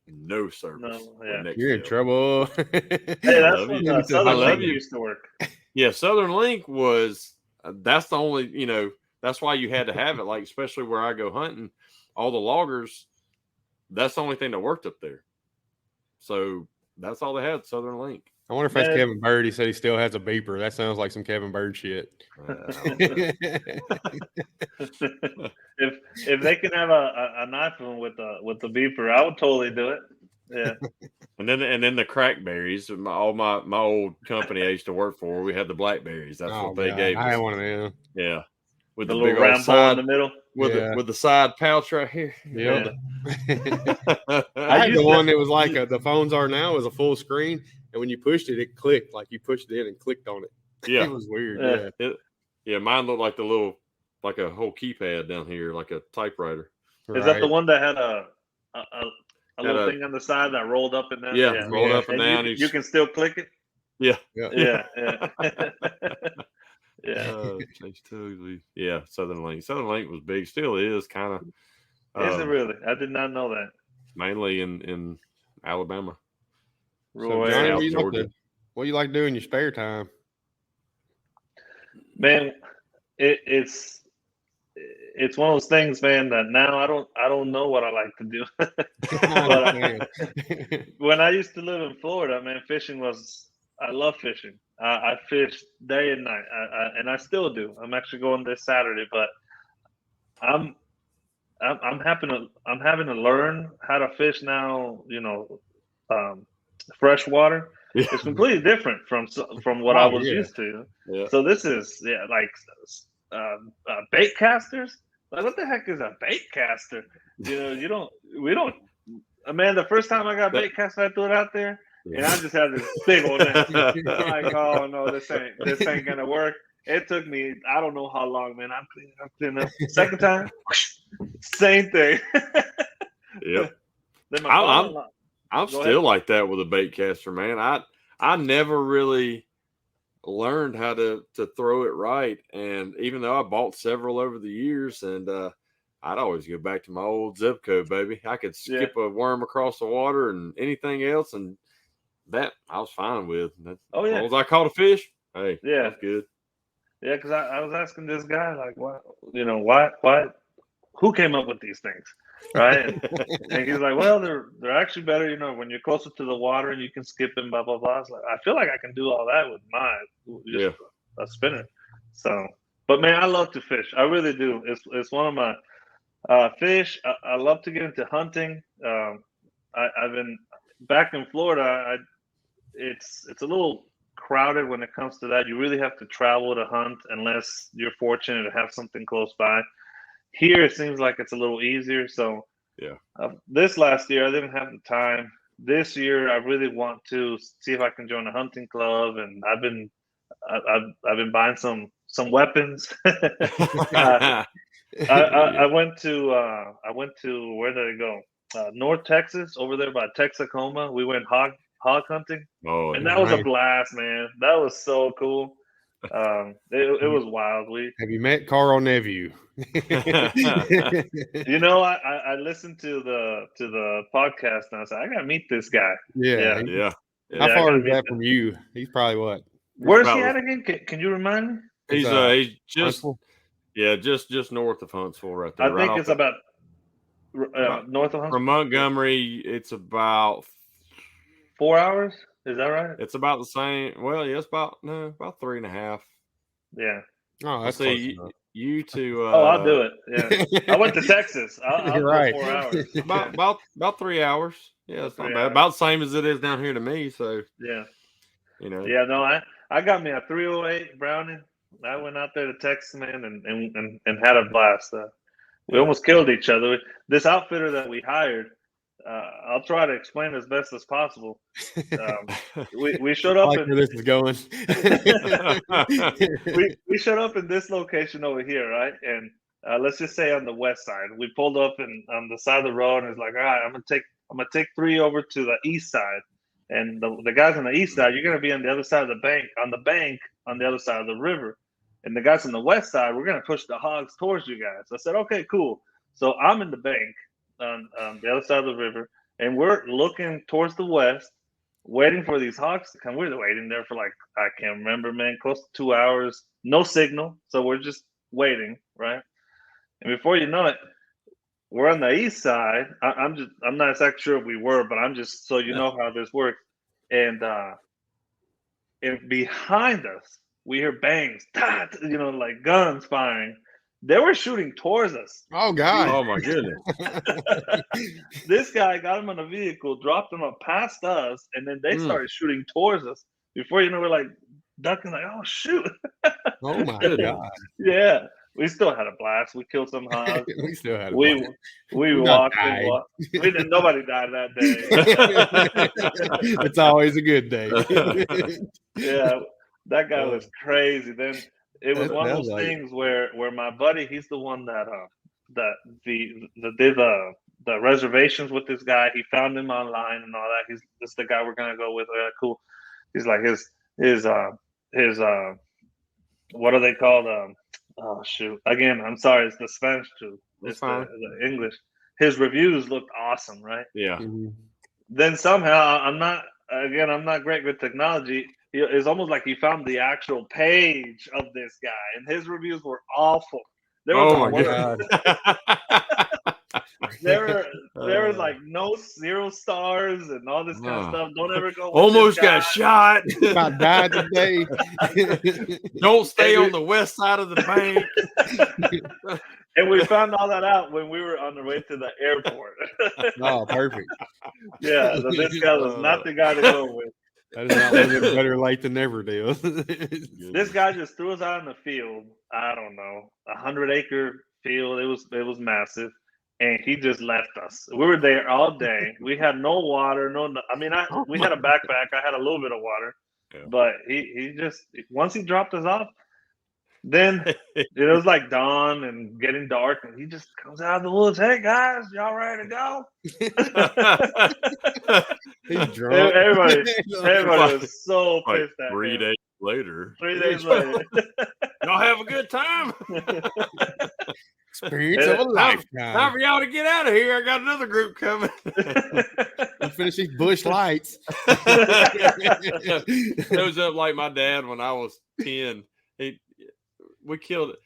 no service. No, you're in trouble. Hey, that's when Southern Link used to work. Yeah, Southern Link was. That's the only. That's why you had to have it. Like especially where I go hunting, all the loggers. That's the only thing that worked up there. So that's all they had. Southern Link. I wonder if that's Kevin Bird. He said he still has a beeper. That sounds like some Kevin Bird shit. If they can have an iPhone with the beeper, I would totally do it. Yeah. And then the crackberries. My old company I used to work for, we had the blackberries. That's what they gave us. I had one of them. Yeah. With the little round ball in the middle. With the side pouch right here. Yeah. I had the one that was like the phones are now is a full screen. And when you pushed it, it clicked. Like you pushed it in and clicked on it. Yeah. It was weird. Yeah. Mine looked like like a whole keypad down here, like a typewriter. Is that the one that had a little thing on the side that rolled up and down? Yeah, rolled up and down. You can still click it? Yeah. Yeah. Yeah, Southern Link. Southern Link was big. Still is kind of. Is it really? I did not know that. Mainly in Alabama. So, Johnny, what do you like doing in your spare time? Man, it's one of those things, man, that now I don't know what I like to do. But when I used to live in Florida, man, I love fishing. I fish day and night, and I still do. I'm actually going this Saturday, but I'm having to learn how to fish now. Fresh water. Yeah. It's completely different from what I was yeah. used to. Yeah. So this is like bait casters. Like, what the heck is a bait caster? We don't. Man, the first time I got bait caster, I threw it out there, and I just had this big old net. I'm like, oh no, this ain't gonna work. It took me, I don't know how long, man. I'm cleaning up. Second time, same thing. Yep. Then I'm still like that with a bait caster, man. I never really learned how to throw it right, and even though I bought several over the years, and I'd always go back to my old zip code, baby. I could skip a worm across the water and anything else, and that I was fine with. As long as I caught a fish, hey, that's good. Yeah, because I was asking this guy, like, why, who came up with these things, right? And he's like, well, they're actually better, when you're closer to the water and you can skip and blah blah blah. I was like, I feel like I can do all that with mine, a spinner. So, but man, I love to fish. I really do. It's one of my fish. I love to get into hunting. I've been back in Florida. It's a little crowded when it comes to that. You really have to travel to hunt unless you're fortunate to have something close by. Here it seems like it's a little easier. So this last year I didn't have the time. This year I really want to see if I can join a hunting club, and I've been buying some weapons. I went to where did I go? North Texas, over there by Texarkana. We went hog hunting. Oh, and that was a blast, man. That was so cool. It was wild. Have you met Carl Neville? I listened to the podcast and I said, I gotta meet this guy. Yeah. How far is that from you? He's probably what? Where's he at again? Can you remind me? He's just just north of Huntsville, right there. I think it's about north of Huntsville. From Montgomery, it's about 4 hours. Is that right? It's about the same. Well, yeah, it's about 3.5. Yeah. Oh, that's you to. I'll do it. Yeah, I went to Texas. I'll right. do 4 hours. about 3 hours. Yeah, it's not bad. About the same as it is down here to me. So yeah, Yeah, no, I got me a 308 Browning. I went out there to Texas, man, and had a blast. We almost killed each other. This outfitter that we hired. I'll try to explain as best as possible. We showed up. I like where this is going. we showed up in this location over here, right? And let's just say on the west side, we pulled up on the side of the road, and it's like, all right, I'm gonna take 3 over to the east side, and the guys on the east side, you're gonna be on the other side of the bank, on the other side of the river, and the guys on the west side, we're gonna push the hogs towards you guys. I said, okay, cool. So I'm in the bank on the other side of the river, and we're looking towards the west, waiting for these hogs to come. We're waiting there for like, I can't remember, man, close to 2 hours, no signal. So we're just waiting, right? And before you know it, we're on the east side. I'm not exactly sure if we were, but I'm just so you know how this works. And behind us, we hear bangs, like guns firing. They were shooting towards us. Oh, God. Oh, my goodness. This guy got him on a vehicle, dropped him up past us, and then they started shooting towards us. Before you know, we're like ducking, like, oh, shoot. Oh, my God. Yeah. We still had a blast. We killed some hogs. We still had a blast. We walked and walked. Nobody died that day. It's always a good day. Yeah. That guy was crazy. Then it was one of those things where my buddy, he's the one that did the reservations with this guy. He found him online and all that. This is the guy we're gonna go with. Cool. He's like his what are they called? Oh shoot! Again, I'm sorry. It's the Spanish too. It's the English. His reviews looked awesome, right? Yeah. Mm-hmm. Then somehow I'm not great with technology. It's almost like he found the actual page of this guy, and his reviews were awful. There was there was like 0 stars and all this kind of stuff. Don't ever go. Almost got shot. About died today. Don't stay on the west side of the bank. And we found all that out when we were on the way to the airport. Oh, perfect. Yeah, so this guy was not the guy to go with. That is not living better late than never, deal. This guy just threw us out in the field. I don't know, 100-acre field. It was massive, and he just left us. We were there all day. We had no water. We had a backpack. I had a little bit of water, but he just once he dropped us off. Then it was like dawn and getting dark, and he just comes out of the woods. Hey guys, y'all ready to go? He's drunk. Everybody was so like pissed at 3 him. days later. 3 days later. Y'all have a good time. Experience of a lifetime. Time for y'all to get out of here. I got another group coming. Let's finish these bush lights. Shows up like my dad when I was 10. He killed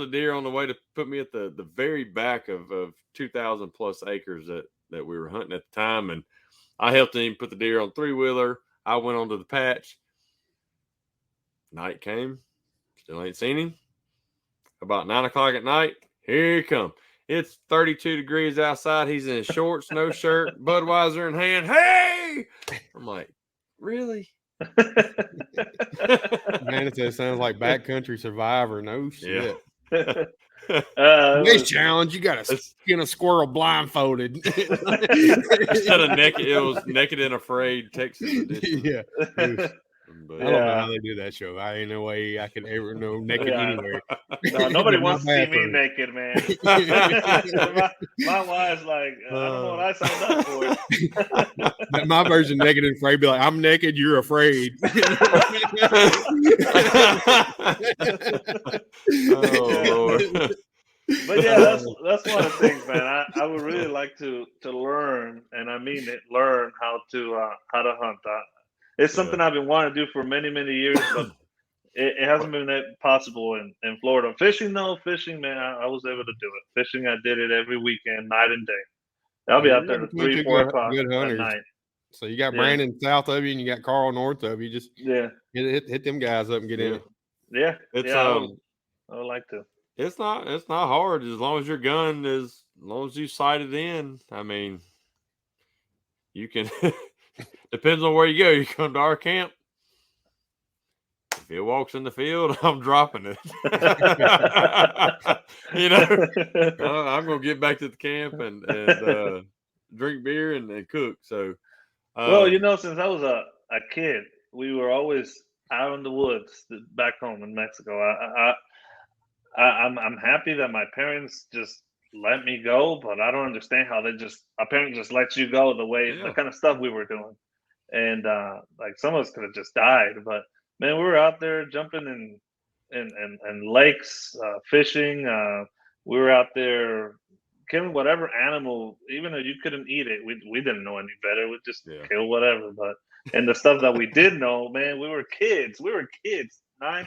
a deer on the way to put me at the very back of 2,000 plus acres that we were hunting at the time. And I helped him put the deer on 3-wheeler. I went onto the patch. Night came. Still ain't seen him. About 9 o'clock at night, here he come. It's 32 degrees outside. He's in shorts, no shirt, Budweiser in hand. Hey! I'm like, really? Man, it sounds like Backcountry Survivor. No shit. Yeah. This challenge, you got to skin a squirrel blindfolded. Instead of naked, it was Naked and Afraid, Texas edition. Yeah. But I don't know how they do that show. I ain't no way I can ever know naked anywhere. No, nobody wants to see me naked, man. my wife's like, I don't know what I signed up for. My version naked and afraid be like, I'm naked, you're afraid. Oh Lord. But yeah, that's one of the things, man. I would really like to learn, and I mean it, learn how to hunt. It's something I've been wanting to do for many, many years, but it hasn't been that possible in Florida. Fishing, man, I was able to do it. Fishing, I did it every weekend, night and day. I'll be out there at 3, 4 o'clock at night. So you got Brandon south of you, and you got Carl north of you. Just hit them guys up and get in. Yeah, it's I would like to. It's not hard as long as your gun as long as you sight it in. I mean, you can. Depends on where you go. You come to our camp. If it walks in the field, I'm dropping it. I'm gonna get back to the camp and drink beer and cook. So, well, since I was a kid, we were always out in the woods back home in Mexico. I'm happy that my parents just let me go, but I don't understand how a parent just lets you go the kind of stuff we were doing. And like some of us could have just died, but man, we were out there jumping in lakes, fishing. We were out there killing whatever animal, even though you couldn't eat it. We didn't know any better. We just kill whatever. But and the stuff that we did know, man, we were kids. 9,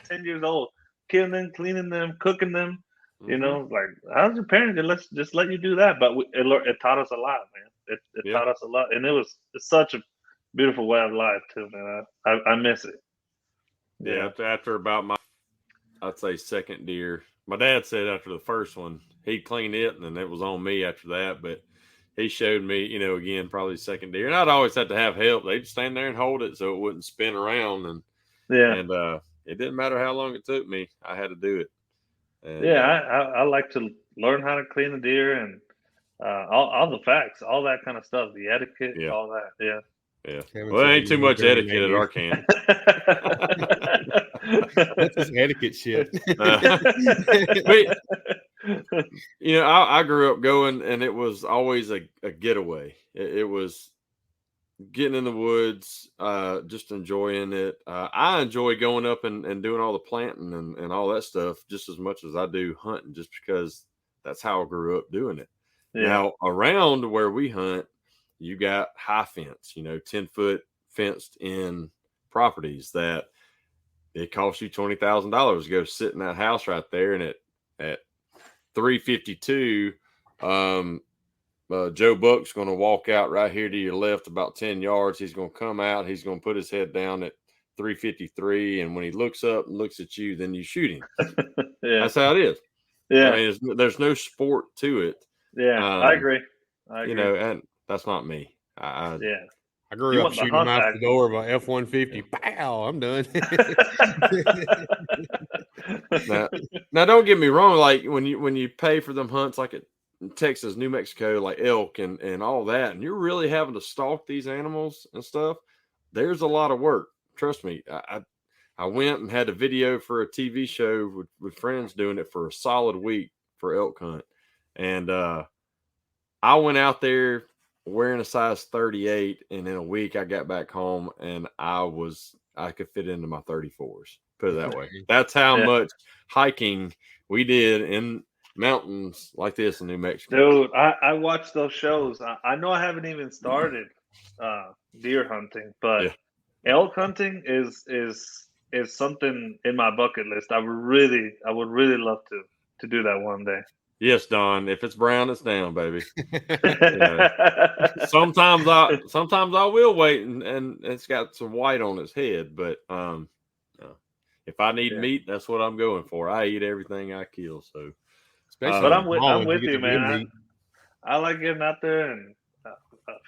10 years old, killing them, cleaning them, cooking them. Mm-hmm. Like how's your parents just let you do that? But it taught us a lot, man. It taught us a lot, and it's such a beautiful way of life too, man. I miss it. Yeah, after about I'd say second deer. My dad said after the first one, he'd clean it, and then it was on me after that. But he showed me, again, probably second deer. And I'd always have to have help. They'd stand there and hold it so it wouldn't spin around. And it didn't matter how long it took me. I had to do it. And, I like to learn how to clean a deer and all the facts, all that kind of stuff, the etiquette, all that. Yeah. Yeah. Well, there ain't too much etiquette at our camp. That's just etiquette shit. I grew up going, and it was always a getaway. It was getting in the woods, just enjoying it. I enjoy going up and doing all the planting and all that stuff just as much as I do hunting, just because that's how I grew up doing it. Yeah. Now, around where we hunt, you got high fence, 10-foot fenced in properties that it costs you $20,000 to go sit in that house right there. And at 352, a Joe Buck's going to walk out right here to your left about 10 yards. He's going to come out. He's going to put his head down at 353. And when he looks up and looks at you, then you shoot him. Yeah. That's how it is. Yeah. I mean, there's no sport to it. Yeah. I agree. You know, and that's not me. Yeah. I grew up shooting them out the door by F-150. Pow! I'm done. now, don't get me wrong. Like when you pay for them hunts, like at Texas, New Mexico, like elk and all that, and you're really having to stalk these animals and stuff. There's a lot of work. Trust me. I went and had a video for a TV show with friends doing it for a solid week for elk hunt, and I went out there wearing a size 38, and in a week I got back home and I could fit into my 34s. Put it that way. That's how much hiking we did in mountains like this in New Mexico. Dude, I watched those shows. I know I haven't even started deer hunting, but elk hunting is something in my bucket list. I would really love to do that one day. Yes, Don. If it's brown, it's down, baby. Sometimes I will wait and it's got some white on its head, but if I need meat, that's what I'm going for. I eat everything I kill. So, but I'm with you, man. I like getting out there and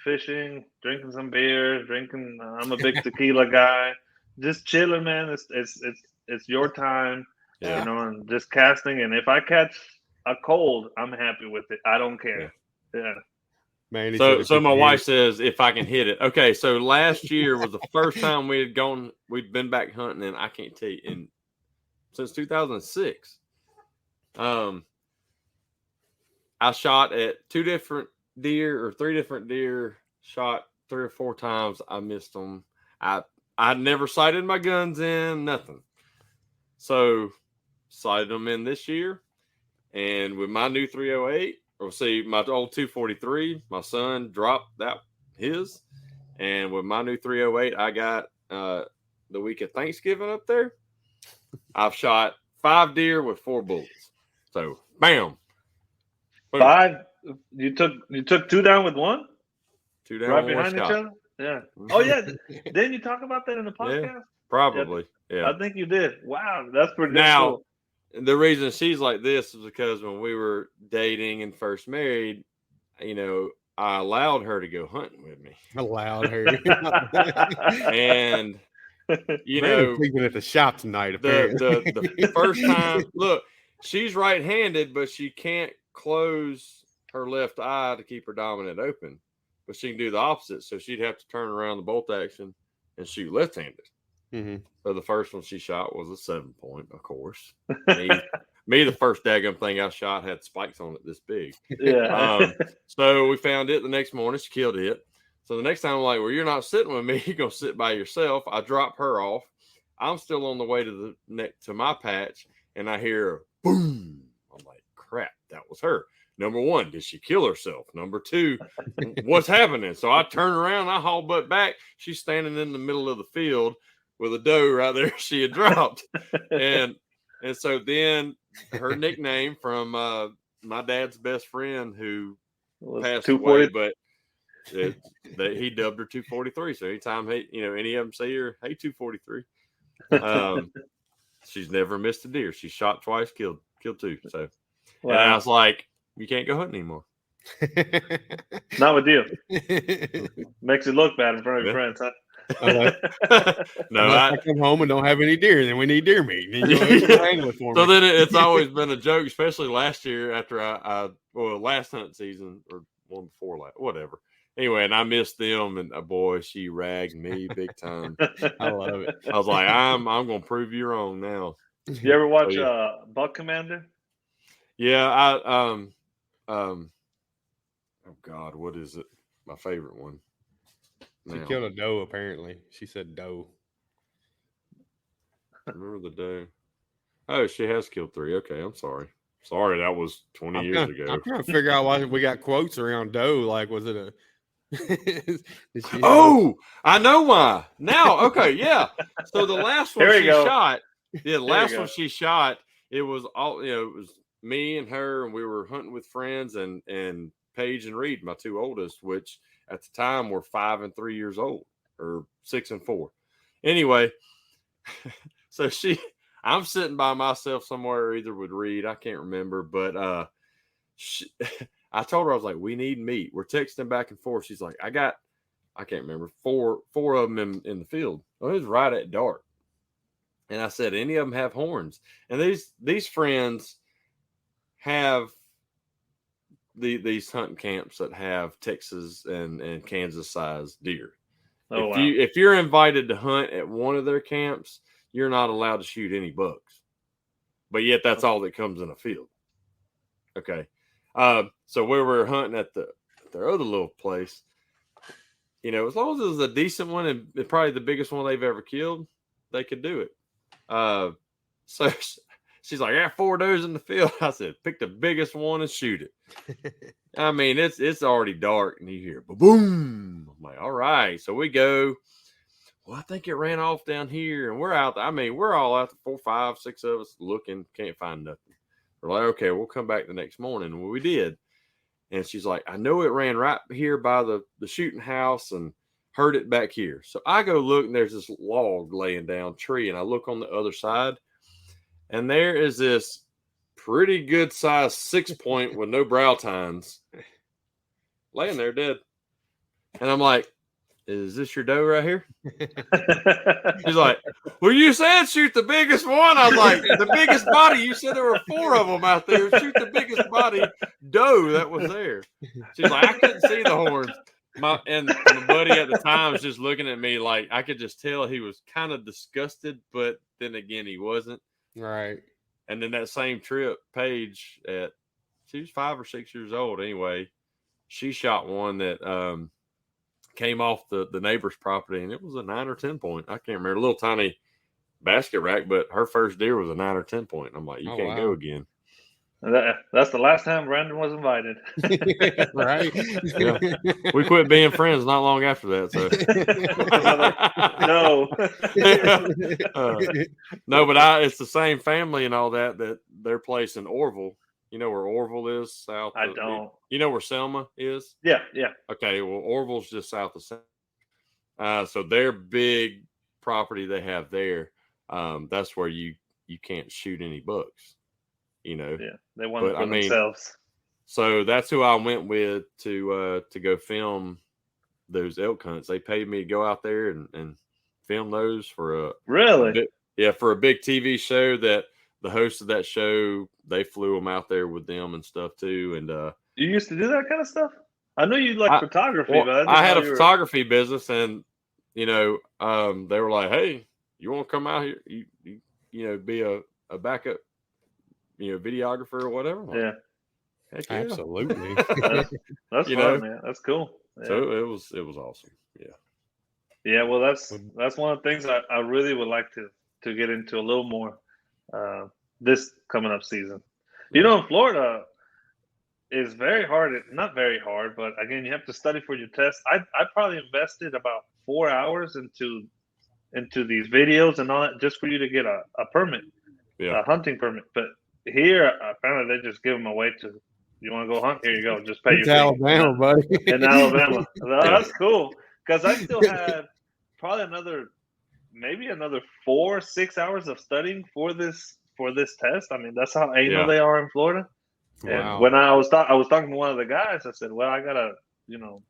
fishing, drinking some beer, I'm a big tequila guy. Just chilling, man. It's your time, you know, and just casting. And if I catch a cold, I'm happy with it. I don't care. Yeah. Man, so my wife says if I can hit it. Okay, so last year was the first time we'd been back hunting, and I can't tell you, since 2006. I shot at 3 different deer, shot 3 or 4 times. I missed them. I never sighted my guns in, nothing. So sighted them in this year. And with my new 308, my old 243, my son dropped his. And with my new 308, I got the week of Thanksgiving up there. I've shot 5 deer with 4 bullets. So, bam. Boom. 5? You took 2 down with 1? 2 down right with behind 1 each shot. other? Yeah. Oh, yeah. Didn't you talk about that in the podcast? Yeah, probably. Yeah. I think you did. Wow. That's pretty Now, cool. The reason she's like this is because when we were dating and first married, you know, I allowed her to go hunting with me. Allowed her. And, you know, sleeping at the shop tonight. The first time, look, she's right-handed, but she can't close her left eye to keep her dominant open. But she can do the opposite. So she'd have to turn around the bolt action and shoot left-handed. Mm-hmm. So the first one she shot was a 7-point, of course. Me, the first daggum thing I shot had spikes on it this big. Yeah. So we found it the next morning. She killed it. So the next time I'm like, well, you're not sitting with me. You're going to sit by yourself. I drop her off. I'm still on the way to my patch, and I hear a boom. I'm like, crap, that was her. Number 1, did she kill herself? Number 2, what's happening? So I turn around, I haul butt back. She's standing in the middle of the field with a doe right there she had dropped. And so then her nickname from my dad's best friend who passed away, but he dubbed her 243. So anytime any of them say her, hey, 243. She's never missed a deer. She shot twice, killed 2. So wow. And I was like, you can't go hunting anymore. Not with you. Makes you look bad in front of your friends, huh? No, I come home and don't have any deer, then we need deer meat. So then it's always been a joke, especially last year after last hunt season or one before last, whatever. Anyway, and I missed them, and boy, she ragged me big time. I love it. I was like, I'm going to prove you wrong now. You ever watch Buck Commander? Yeah, oh God, what is it? My favorite one. She killed a doe, apparently. She said doe. Remember the doe? Oh, she has killed 3. Okay, I'm sorry. Sorry, that was 20 years ago. I'm trying to figure out why we got quotes around doe. Like, was it a... I know why. Now, okay, yeah. So the last one she shot, she shot, it was all, it was me and her, and we were hunting with friends and Paige and Reed, my two oldest, which at the time were 5 and 3 years old, or 6 and 4. Anyway, so I'm sitting by myself somewhere, either with Reed, I can't remember, but I told her, I was like, we need meat. We're texting back and forth. She's like, I can't remember, four of them in the field. Well, it was right at dark. And I said, any of them have horns? And these friends have these hunting camps that have Texas and Kansas sized deer. Oh, If you're invited to hunt at one of their camps, you're not allowed to shoot any bucks. But yet that's all that comes in a field. Okay. So where we're hunting at their other little place, as long as it was a decent one and probably the biggest one they've ever killed, they could do it. So she's like, I got 4 does in the field. I said, pick the biggest one and shoot it. I mean, it's already dark and you hear boom. I'm like, all right. So we go. Well, I think it ran off down here, and we're out there. I mean, we're all out there, 4, 5, 6 of us looking, can't find nothing. We're like, okay, we'll come back the next morning. Well, we did. And she's like, I know it ran right here by the shooting house and heard it back here. So I go look, and there's this log laying down tree, and I look on the other side, and there is this pretty good sized 6-point with no brow tines laying there dead. And I'm like, is this your doe right here? He's like, well, you said shoot the biggest one. I was like, the biggest body. You said there were 4 of them out there. Shoot the biggest body doe that was there. She's like, I couldn't see the horns. My buddy at the time was just looking at me like I could just tell he was kind of disgusted, but then again, he wasn't. Right. And then that same trip, Paige, she was 5 or 6 years old anyway, she shot one that came off the neighbor's property, and it was a 9 or 10 point. I can't remember, a little tiny basket rack, but her first deer was a 9 or 10 point. I'm like, you can't go again. That's the last time Brandon was invited. Right. Yeah. We quit being friends not long after that. So no, but it's the same family and all that their place in Orville. You know where Orville is? South. I don't. You know where Selma is? Yeah. Okay, well, Orville's just south of Selma. So their big property they have there, that's where you can't shoot any bucks. Yeah, they want it for themselves. So that's who I went with to go film those elk hunts. They paid me to go out there and film those for for a big TV show that the host of that show, they flew them out there with them and stuff too. And you used to do that kind of stuff? I know you like photography, but I had a photography business, and they were like, "Hey, you want to come out here? Be a backup, videographer or whatever." Yeah. Heck yeah. Absolutely. That's fun, man. That's cool. Yeah. So it was awesome. Yeah. Yeah. Well, that's one of the things I really would like to get into a little more this coming up season. In Florida is very hard. Not very hard, but again, you have to study for your test. I probably invested about 4 hours into these videos and all that just for you to get a permit, a hunting permit. But here, apparently, they just give them away to. You want to go hunt? Here you go. Just pay your fee. Alabama, buddy. In Alabama. That's cool. Because I still had probably maybe another 4 or 6 hours of studying for this test. I mean, that's how anal they are in Florida. Wow. And when I was talking to one of the guys, I said, well, I gotta,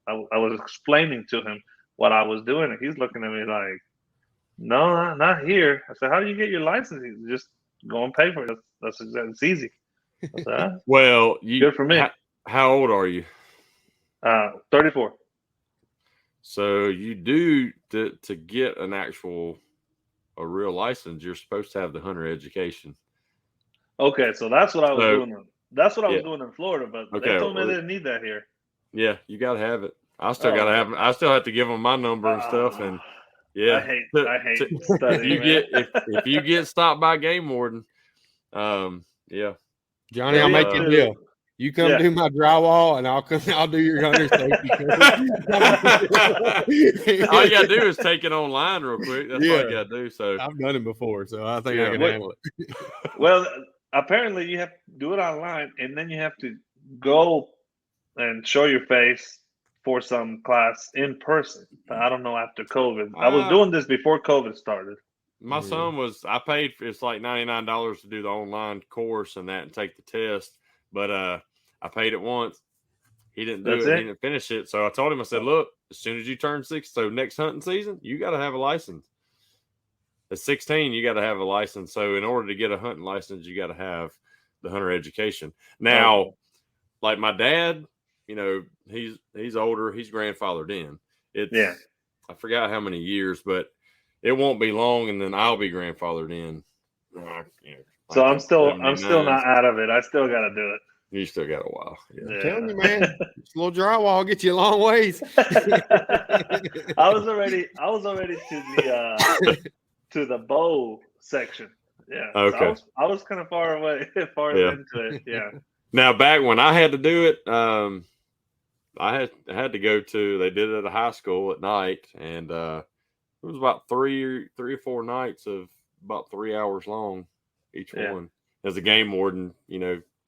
I was explaining to him what I was doing, and he's looking at me like, no, not here. I said, how do you get your license? He's just go and pay for it. It's easy. I said, well, good for me. How old are you? 34. So you do to get a real license, you're supposed to have the hunter education. Okay, so that's what I was doing. That's what I was doing in Florida, but they told me they didn't need that here. Yeah, you got to have it. I still got to have it. I still have to give them my number and stuff. And yeah, I hate studying. If you get stopped by game warden, yeah, Johnny, I'll make you a deal. You come do my drywall, and I'll do your hunter safety. All you gotta do is take it online real quick. That's all you gotta do. So I've done it before, so I think I can handle it. Well, apparently you have to do it online, and then you have to go and show your face for some class in person. But I don't know after COVID. I was doing this before COVID started. My son I paid it's like $99 to do the online course and that and take the test, but I paid it once. He didn't do it. He didn't finish it. So I told him, I said, look, as soon as you turn 6, so next hunting season, you got to have a license. At 16, you got to have a license. So in order to get a hunting license, you got to have the hunter education. Now, like my dad, he's older. He's grandfathered in. I forgot how many years, but it won't be long, and then I'll be grandfathered in. So I'm still not out of it. I still got to do it. You still got a while. Yeah. I'm telling you, man, it's a little drywall will get you a long ways. I was already to the bow section. Yeah. Okay. So I was kind of far away, into it. Yeah. Now, back when I had to do it, I had to go to. They did it at a high school at night, and it was about three or four nights of about 3 hours long each one. As a game warden,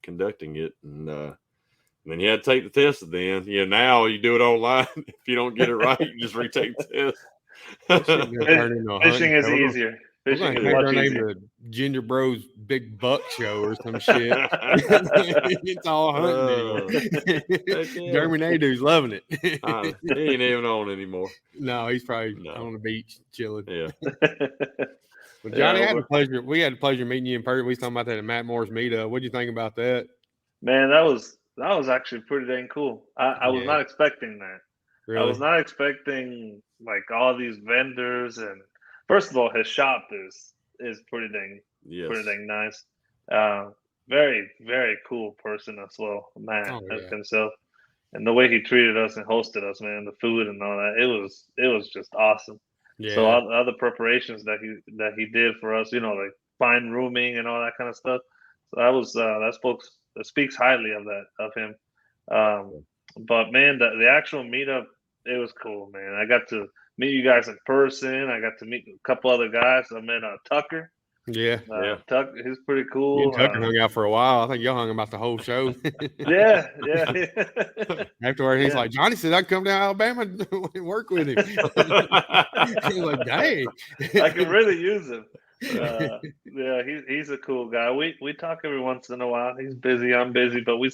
conducting it, and then you had to take the test at the end. Now you do it online. If you don't get it right, you just retake the test. Fishing is easier. Fishing is much easier. Ginger Bros Big Buck Show or some shit. It's all hunting. Jeremy Nadeau's loving it. He ain't even on anymore. No, he's probably on the beach chilling. Yeah. Well, Johnny, we had the pleasure meeting you in person. We was talking about that at Matt Moore's meetup. What did you think about that? Man, that was actually pretty dang cool. I was not expecting that. Really? I was not expecting like all these vendors, and first of all, his shop is pretty dang nice. Very, very cool person as well, Matt himself. And the way he treated us and hosted us, man, the food and all that, it was just awesome. Yeah. So all the other preparations that he did for us, like fine rooming and all that kind of stuff. So that speaks highly of him. But man, the actual meetup, it was cool, man. I got to meet you guys in person. I got to meet a couple other guys. I met Tucker. Yeah. Tucker, he's pretty cool. You and Tucker hung out for a while. I think y'all hung about the whole show. Yeah. Afterward, he's like, Johnny said I'd come to Alabama and work with him. He was like, dang. I can really use him. He's a cool guy. We talk every once in a while. He's busy, I'm busy, but we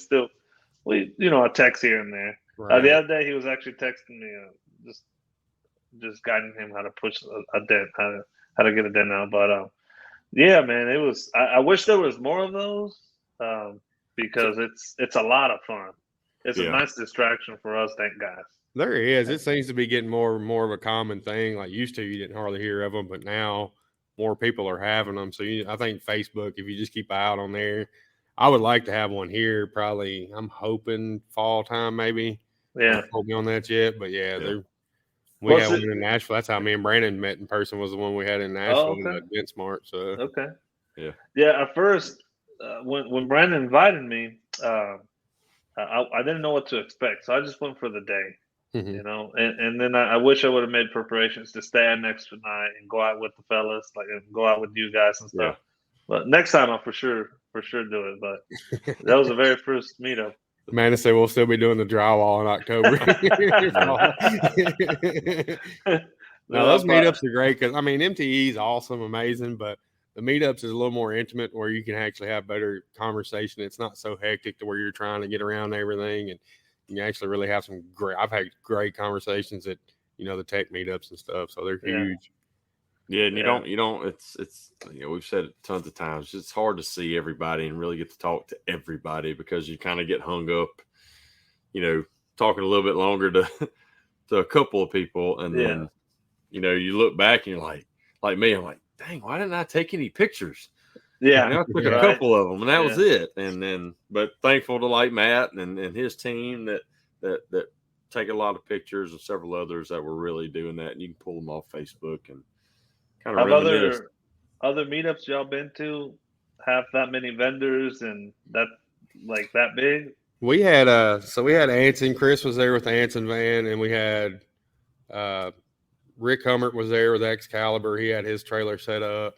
I text here and there. Right. The other day he was actually texting me, just guiding him how to push a dent, how to get a dent out. But yeah, man, it was. I wish there was more of those because it's a lot of fun. It's a nice distraction for us, thank guys. There is. It seems to be getting more and more of a common thing. Like used to, you didn't hardly hear of them, but now more people are having them. So I think Facebook, if you just keep an eye out on there, I would like to have one here. Probably, I'm hoping fall time, maybe. Yeah. Don't quote me on that yet, but we had one in Nashville. That's how me and Brandon met in person. Was the one we had in Nashville at Dent Smart. So okay. Yeah. At first, when Brandon invited me, I didn't know what to expect, so I just went for the day. And then I wish I would have made preparations to stay an extra night and go out with the fellas, and go out with you guys and stuff. But next time I'll for sure do it. But that was the very first meetup. Man, I say we'll still be doing the drywall in October. No, those meetups are great because MTE is awesome, amazing, but the meetups is a little more intimate where you can actually have better conversation. It's not so hectic to where you're trying to get around everything, and you actually really have some great. I've had great conversations at the tech meetups and stuff, so they're huge. Yeah, and you don't. It's we've said it tons of times. It's hard to see everybody and really get to talk to everybody because you kind of get hung up, talking a little bit longer to a couple of people, and then you look back and you're like me, I'm like, dang, why didn't I take any pictures? Yeah, I took a couple of them, and that was it. And then, but thankful to Matt and his team that take a lot of pictures, and several others that were really doing that. And you can pull them off Facebook and kind of have other meetups y'all been to have that many vendors and that big? We had Anson. Chris was there with Anson Van, and we had Rick Hummert was there with Excalibur. He had his trailer set up,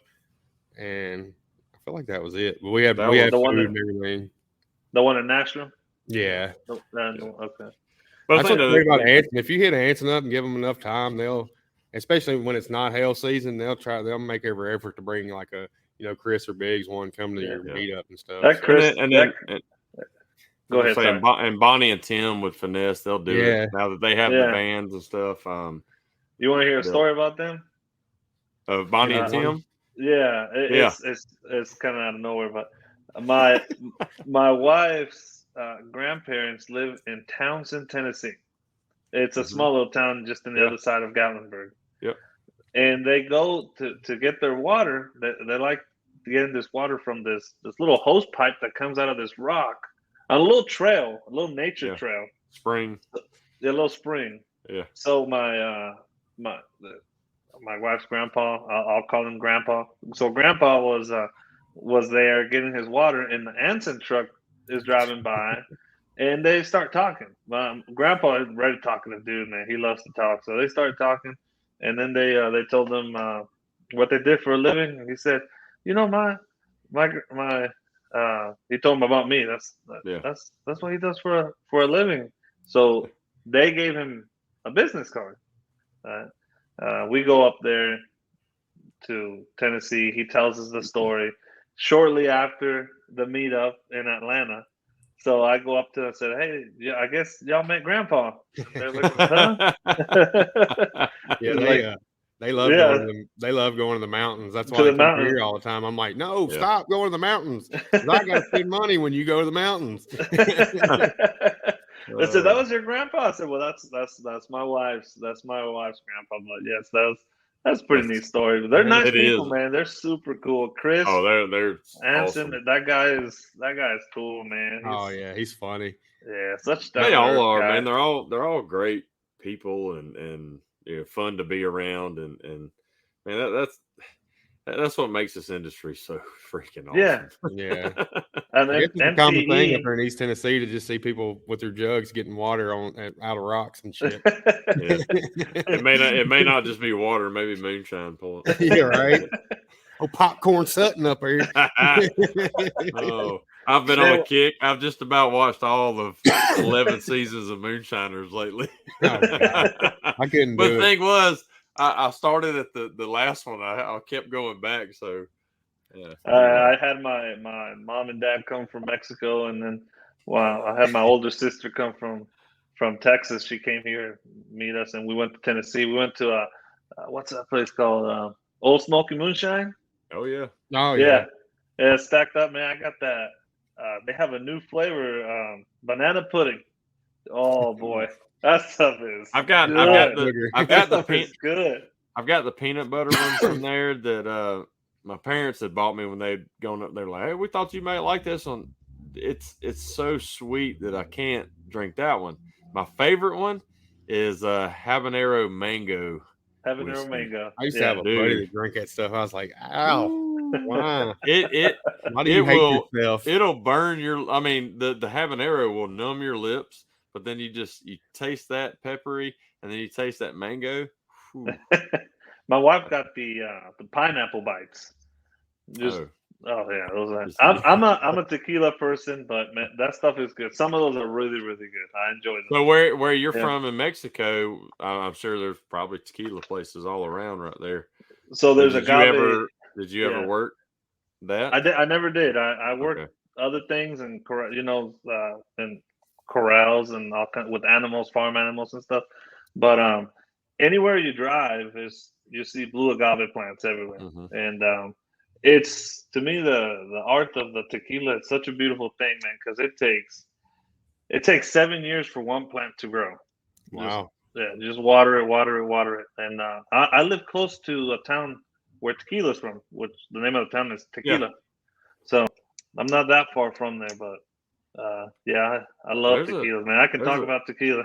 and I feel like that was it. But we had food and everything. The one in Nashville? Yeah. Okay. But That's what's great about Hanson. If you hit Hanson up and give them enough time, they'll, especially when it's not hail season, they'll make every effort to bring like a, Chris or Biggs one come to your meetup and stuff. That Chris, go ahead. Sorry. And Bonnie and Tim with Finesse, they'll do it now that they have the vans and stuff. You want to hear a story about them? Of Bonnie and Tim? Yeah, it's kind of out of nowhere, but my wife's grandparents live in Townsend, Tennessee. It's a small little town just on the other side of Gatlinburg. Yep. And they go to get their water. They like getting this water from this little hose pipe that comes out of this rock on a little trail, a little nature trail. Spring. A little spring. Yeah. So my wife's grandpa, I'll call him Grandpa. So Grandpa was there getting his water, and the Anson truck is driving by, and they start talking. Grandpa is ready talking to dude, man. He loves to talk. So they started talking, and then they told him what they did for a living. And he said, he told him about me. That's what he does for a living. So they gave him a business card. We go up there to Tennessee. He tells us the story shortly after the meetup in Atlanta. So I go up to him and said, "Hey, I guess y'all met Grandpa." They're like, "Huh?" They love going to the mountains. That's why they come here all the time. I'm like, no, stop going to the mountains. 'Cause I got to spend money when you go to the mountains. They said, "That was your grandpa." I said, "Well, that's my wife's grandpa." But yes, that's a pretty neat story. They're nice people, man. They're super cool. Chris, they're Anson, awesome. that guy is cool, man. He's funny. Yeah, such they all are, man. They're all great people and fun to be around and man, that's what makes this industry so freaking awesome. Yeah. And it's a common thing up here in East Tennessee to just see people with their jugs getting water out of rocks and shit. It may not just be water, maybe moonshine pulling. Yeah, right. Popcorn Sutton up here. I've been on a kick. I've just about watched all of 11 seasons of Moonshiners lately. I couldn't do it. But the thing was, I started at the last one. I kept going back. So, I had my mom and dad come from Mexico, and then I had my older sister come from Texas. She came here to meet us, and we went to Tennessee. We went to what's that place called? Old Smoky Moonshine. Oh yeah. Oh yeah. Yeah, stacked up, man. I got that. They have a new flavor, banana pudding. Oh boy, that stuff is. I've got the peanut butter ones from there that my parents had bought me when they'd gone up there. Like, hey, we thought you might like this one. It's so sweet that I can't drink that one. My favorite one is habanero mango. Habanero mango. I used to have a buddy that drink that stuff. I was like, ow. Wow. Why do you hate yourself? It'll burn your. I mean, the habanero will numb your lips, but then you taste that peppery, and then you taste that mango. My wife got the pineapple bites. Those are. I'm a tequila person, but man, that stuff is good. Some of those are really, really good. I enjoy them. So where you're from in Mexico, I'm sure there's probably tequila places all around right there. So there's Did you ever work that? I never did. I worked other things and in corrals and all kind with animals, farm animals and stuff. But anywhere you drive you see blue agave plants everywhere, and it's, to me, the art of the tequila. It's such a beautiful thing, man, because it takes 7 years for one plant to grow. Wow. Just water it, and I live close to a town where tequila's from, which the name of the town is Tequila. So I'm not that far from there, but I love tequila, man. I can talk about tequila.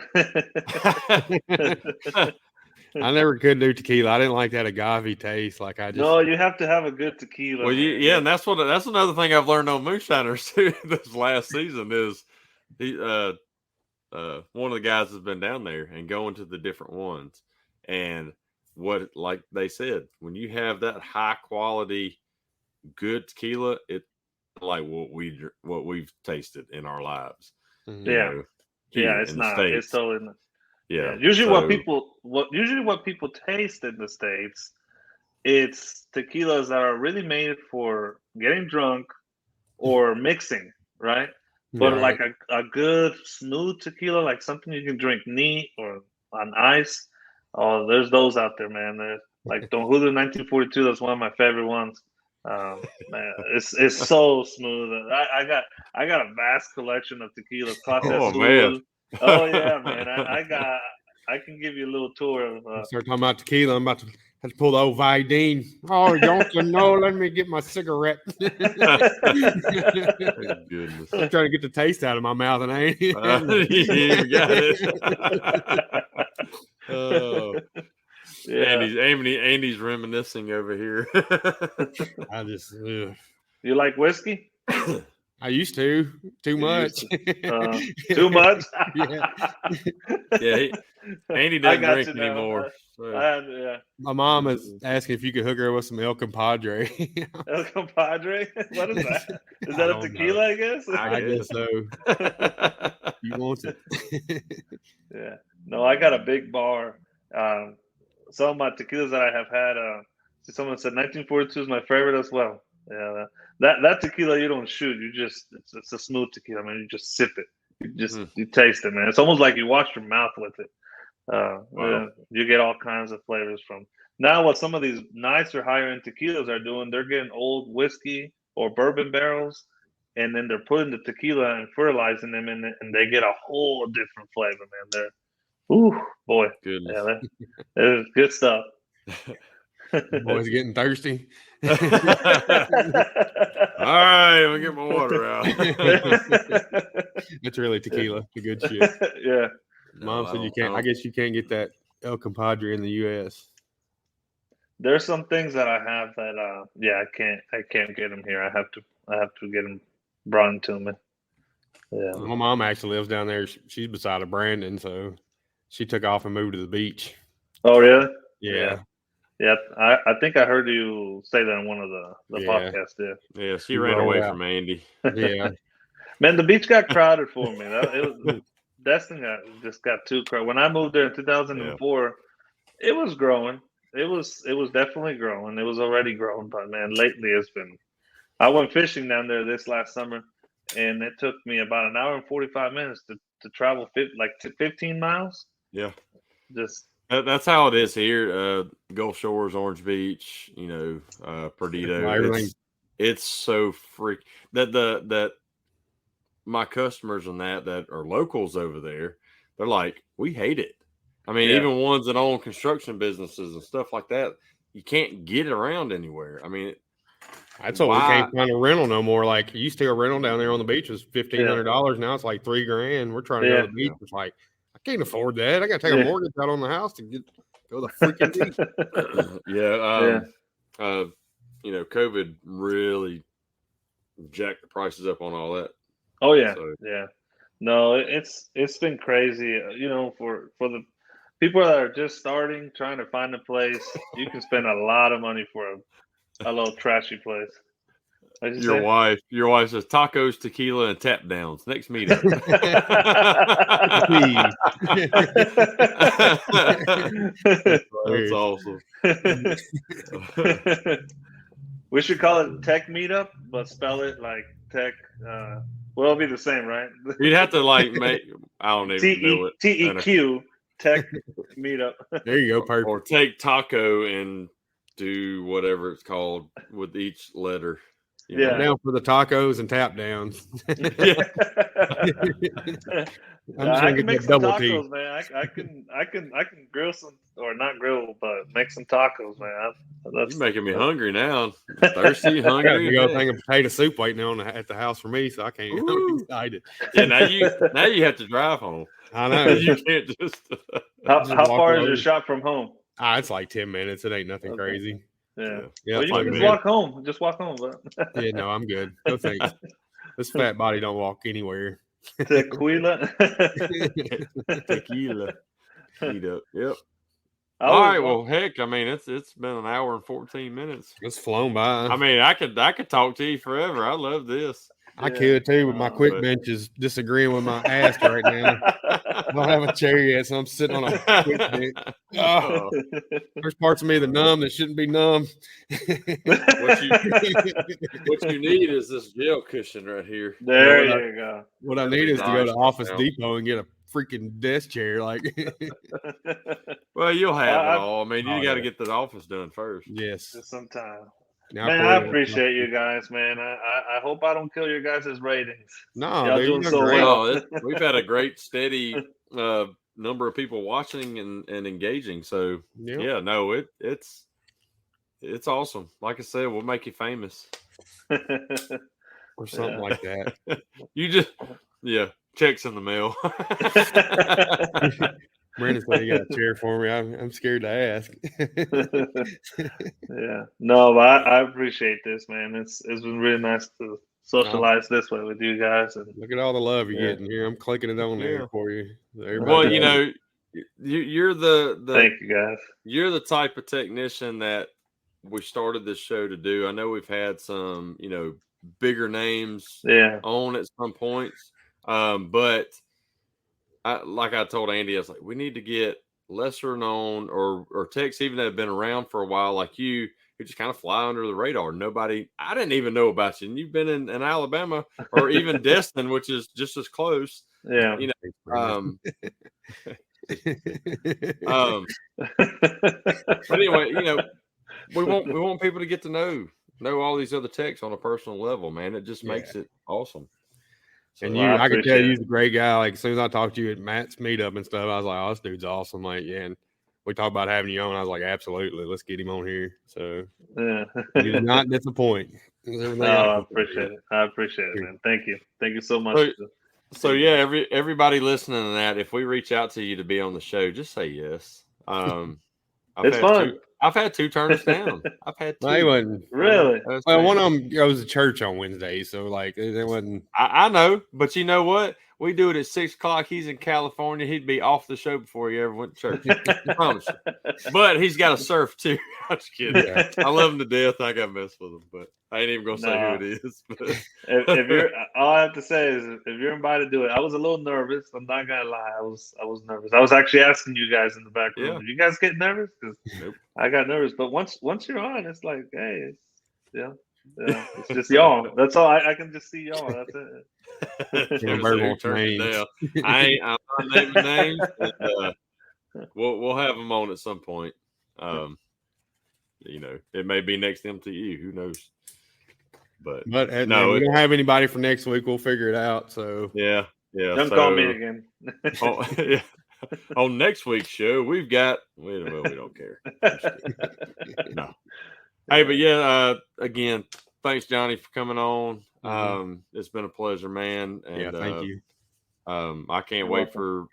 I never could do tequila. I didn't like that agave taste. No, you have to have a a good tequila. Well, and that's another thing I've learned on Moonshiners too. This last season is one of the guys has been down there and going to the different ones, and what, like they said, when you have that high quality good tequila, it's like what we've tasted in our lives. Mhm. Yeah. Here It's in the not. It's States. totally not. Yeah. Usually, So, what people taste in the States, it's tequilas that are really made for getting drunk or mixing, right? But Right. like a good smooth tequila, like something you can drink neat or on ice. Oh, there's those out there, man. There's like Don Julio 1942. That's one of my favorite ones. Man, it's so smooth. I got a vast collection of tequilas. Clase oh man. Azul. Oh yeah, man. I can give you a little tour of. Start talking about tequila. I'm about to have to pull the old Vidine. Oh, don't you know? Let me get my cigarette. Thank goodness. I'm trying to get the taste out of my mouth, and I ain't. You even got it. Oh, Yeah. Andy's reminiscing over here. I just, ugh. You like whiskey? I used to too much. Too much? Yeah. Yeah, Andy I doesn't got drink you now. anymore. So. Yeah. My mom is asking if you could hook her with some El Compadre. El Compadre? What is that? Is I that a don't know. tequila, I guess? I guess so. He wants it. Yeah. No, I got a big bar. Some of my tequilas that I have had, someone said 1942 is my favorite as well. Yeah. That tequila you don't shoot. It's a smooth tequila, man. You just sip it. You taste it, man. It's almost like you wash your mouth with it. Wow. Yeah, you get all kinds of flavors from. Now, what some of these nicer, higher end tequilas are doing, they're getting old whiskey or bourbon barrels, and then they're putting the tequila and fertilizing them in it, and they get a whole different flavor, man. Ooh, boy. Goodness. Yeah, it's good stuff. Boys getting thirsty. All right, let me get my water out. It's really tequila. The good shit. Yeah. Mom said you can't. I guess you can't get that El Compadre in the U.S. There's some things that I have that I can't get them here. I have to get them brought to me. Yeah. My mom actually lives down there. She's beside of Brandon, so she took off and moved to the beach. Oh really? Yeah. Yeah, I think I heard you say that in one of the podcasts. Yeah, she ran away from Andy. Yeah. Man, the beach got crowded for me. Destin just got too crowded. When I moved there in 2004, it was growing. It was definitely growing. It was already growing, but man, lately it's been. I went fishing down there this last summer, and it took me about an hour and 45 minutes to travel 15 miles. Yeah, just. That's how it is here. Gulf Shores, Orange Beach, Perdido. It's so freak that my customers and that are locals over there, they're like, we hate it. I mean, even ones that own construction businesses and stuff like that, you can't get around anywhere. I mean, that's why we can't find a rental no more. Like, you used to a rental down there on the beach was $1,500. Now it's like $3,000. We're trying to go to the beach. It's like, I can't afford that. I got to take a mortgage out on the house to go to the freaking beach. COVID really jacked the prices up on all that. Oh yeah, No, it's been crazy. For the people that are just starting, trying to find a place, you can spend a lot of money for a little trashy place. Your wife says tacos, tequila, and tap downs. Next meetup. That's awesome. We should call it Tech Meetup, but spell it like Tech. It'll be the same, right? You'd have to make. I don't even know it. TEQ Tech Meetup. There you go, perfect. Or take taco and do whatever it's called with each letter. I'm down for the tacos and tap downs. I'm just gonna get some tacos, man. I can grill some, or not grill, but make some tacos, man. You're making me hungry now. Thirsty, hungry. You got a thing of potato soup waiting at the house for me, so I can't. I'm excited. Yeah, now you have to drive home. I know. You can't just. How far is your shop from home? It's like 10 minutes. It ain't nothing crazy. Yeah. Well, you can just walk home. Just walk home, but. Yeah, no, I'm good. No thanks. This fat body don't walk anywhere. Tequila. Tequila. Yep. All right. Well, heck, I mean, it's been an hour and 14 minutes. It's flown by. I mean, I could talk to you forever. I love this. I could too, but my quick bench is disagreeing with my ass right now. I don't have a chair yet, so I'm sitting on a quick bench. Oh, there's parts of me that numb that shouldn't be numb. What you need is this gel cushion right here. There you go. What I need is to go to Office Depot and get a freaking desk chair. Like, well, you'll have it all. I mean, you got to get the office done first. Yes, just some time. Now, man, I appreciate you guys, man. I hope I don't kill your guys' ratings. No, y'all doing so well. We've had a great steady number of people watching and engaging. So yeah, no, it's awesome. Like I said, we'll make you famous or something like that. You just checks in the mail. Brandon said he got a chair for me. I'm scared to ask. Yeah, no, but I appreciate this, man. It's been really nice to socialize this way with you guys. And look at all the love you're getting here. I'm clicking it on there for you. Well, you're the thank you guys. You're the type of technician that we started this show to do. I know we've had some, bigger names on at some points, but like I told Andy, I was like, we need to get lesser known or techs even that have been around for a while, like you, who just kind of fly under the radar. I didn't even know about you. And you've been in Alabama or even Destin, which is just as close. Yeah. But anyway, we want people to get to know all these other techs on a personal level, man. It just makes it awesome. So, and I can tell you're a great guy. Like, as soon as I talked to you at Matt's meetup and stuff, I was like, oh, this dude's awesome. Like, yeah. And we talked about having you on. I was like, absolutely. Let's get him on here. So he did not disappoint. I appreciate it. I appreciate it, man. Thank you. Thank you so much. So yeah, everybody listening to that, if we reach out to you to be on the show, just say yes. It's fun. I've had 2 turn us down. I've had 2. He wasn't really. Well, one of them goes to church on Wednesday, so like it wasn't. I know, but you know what? We do it at 6:00. He's in California. He'd be off the show before he ever went to church. I promise you. But he's got to surf too. I'm just kidding. Yeah. I love him to death. I got to mess with him, but I ain't even gonna say who it is. But. if you're, all I have to say is, if you're invited to do it, I was a little nervous. I'm not gonna lie. I was nervous. I was actually asking you guys in the back room. Yeah. You guys get nervous? Because I got nervous. But once you're on, it's like, hey, it's just y'all. That's all. I can just see y'all. That's it. I'm not naming names. And, we'll have them on at some point. It may be next MTU. Who knows? But no, we don't have anybody for next week. We'll figure it out. So yeah. Don't call me again. On next week's show, we've got. We don't care. No. Hey, but again, thanks, Johnny, for coming on. It's been a pleasure, man. And, thank you. I can't wait for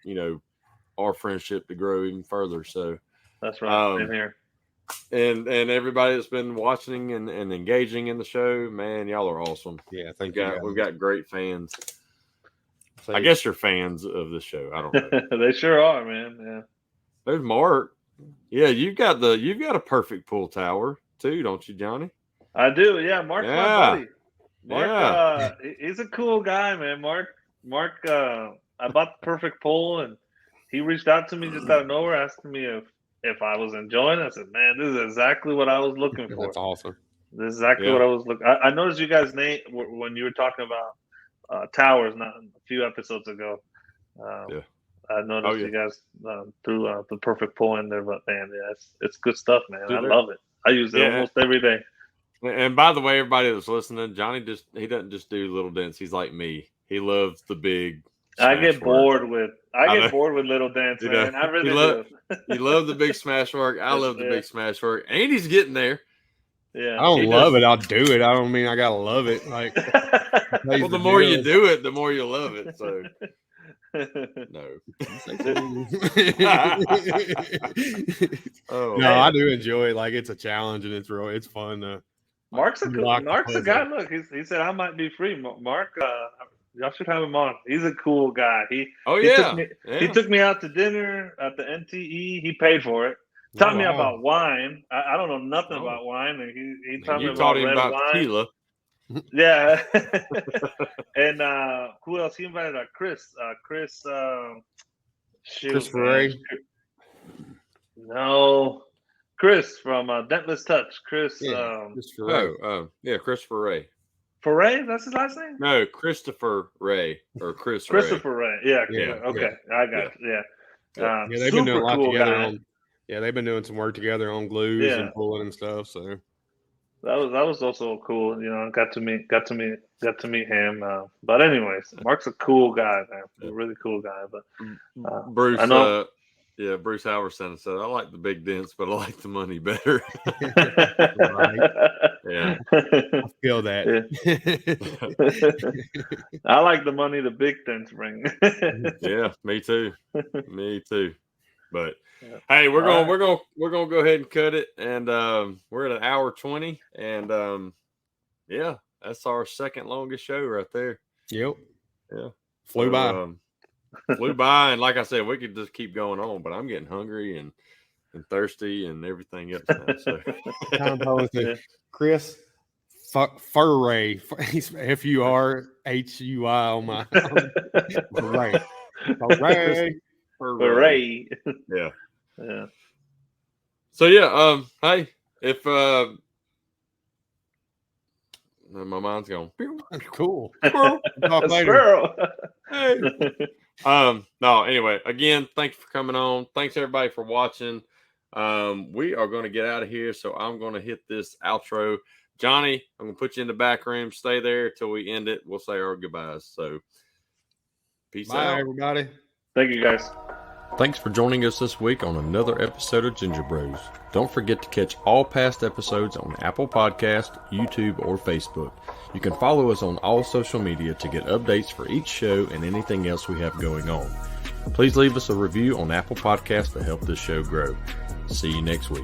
our friendship to grow even further. So that's right. Same here. And everybody that's been watching and engaging in the show, man, y'all are awesome. Yeah, thank you. We've got great fans. I guess you're fans of the show. I don't know. They sure are, man. Yeah. There's Mark. Yeah, you've got a perfect pool tower too, don't you, Johnny? I do. Yeah, Mark's my buddy. Mark, he's a cool guy, man. Mark. I bought the perfect pool, and he reached out to me just out of nowhere, asking me if I was enjoying it. I said, man, this is exactly what I was looking for. That's awesome. This is exactly what I was looking. I noticed you guys' name when you were talking about towers, not a few episodes ago. I noticed you guys threw the perfect pool in there, but man, it's good stuff, man. I love it. I use it almost every day. And by the way, everybody that's listening, Johnny doesn't just do little dents. He's like me. He loves the big. I get bored with little dents, man. I really do. You love the big smash work. I love the big smash work. Andy's getting there. Yeah. I don't love it. I'll do it. I don't mean I gotta love it. Like, well, the more you do it, the more you love it. So. No. I do enjoy it. Like, it's a challenge and it's fun. Mark's a guy. Look, he said I might be free. Mark, y'all should have him on. He's a cool guy. He took me out to dinner at the NTE. He paid for it. Taught me about wine. I don't know nothing about wine, and he taught me about red wine. Tequila. Yeah. And who else? He invited Chris. Chris Ray. No. Chris from Dentless Touch. Chris. Christopher Ray. Foray? That's his last name? No, Christopher Ray or Chris Christopher Ray. Yeah. Okay. I got it. Yeah. They've been doing a lot together guy. They've been doing some work together on glues and pulling and stuff. So that was also cool. Got to meet him. But anyways, Mark's a cool guy, man. A really cool guy. But Bruce, I know. Bruce Halverson said, "I like the big dents, but I like the money better." Yeah, I feel that. Yeah. I like the money the big dents bring. Yeah, me too. But hey, we're gonna go ahead and cut it, and we're at 1:20, and that's our second longest show right there. Yep. Yeah. Flew by. Flew by, and like I said, we could just keep going on, but I'm getting hungry and thirsty and everything else now. So Chris Furray, Furhui on my Hooray. Yeah. Yeah. So hey, if my mind's going cool. Talk later. Hey. No, anyway, again, thanks for coming on. Thanks everybody for watching. We are going to get out of here, so I'm going to hit this outro. Johnny, I'm going to put you in the back room. Stay there till we end it. We'll say our goodbyes. So peace out, everybody. Thank you, guys. Thanks for joining us this week on another episode of Ginger Bros. Don't forget to catch all past episodes on Apple Podcast, YouTube, or Facebook. You can follow us on all social media to get updates for each show and anything else we have going on. Please leave us a review on Apple Podcasts to help this show grow. See you next week.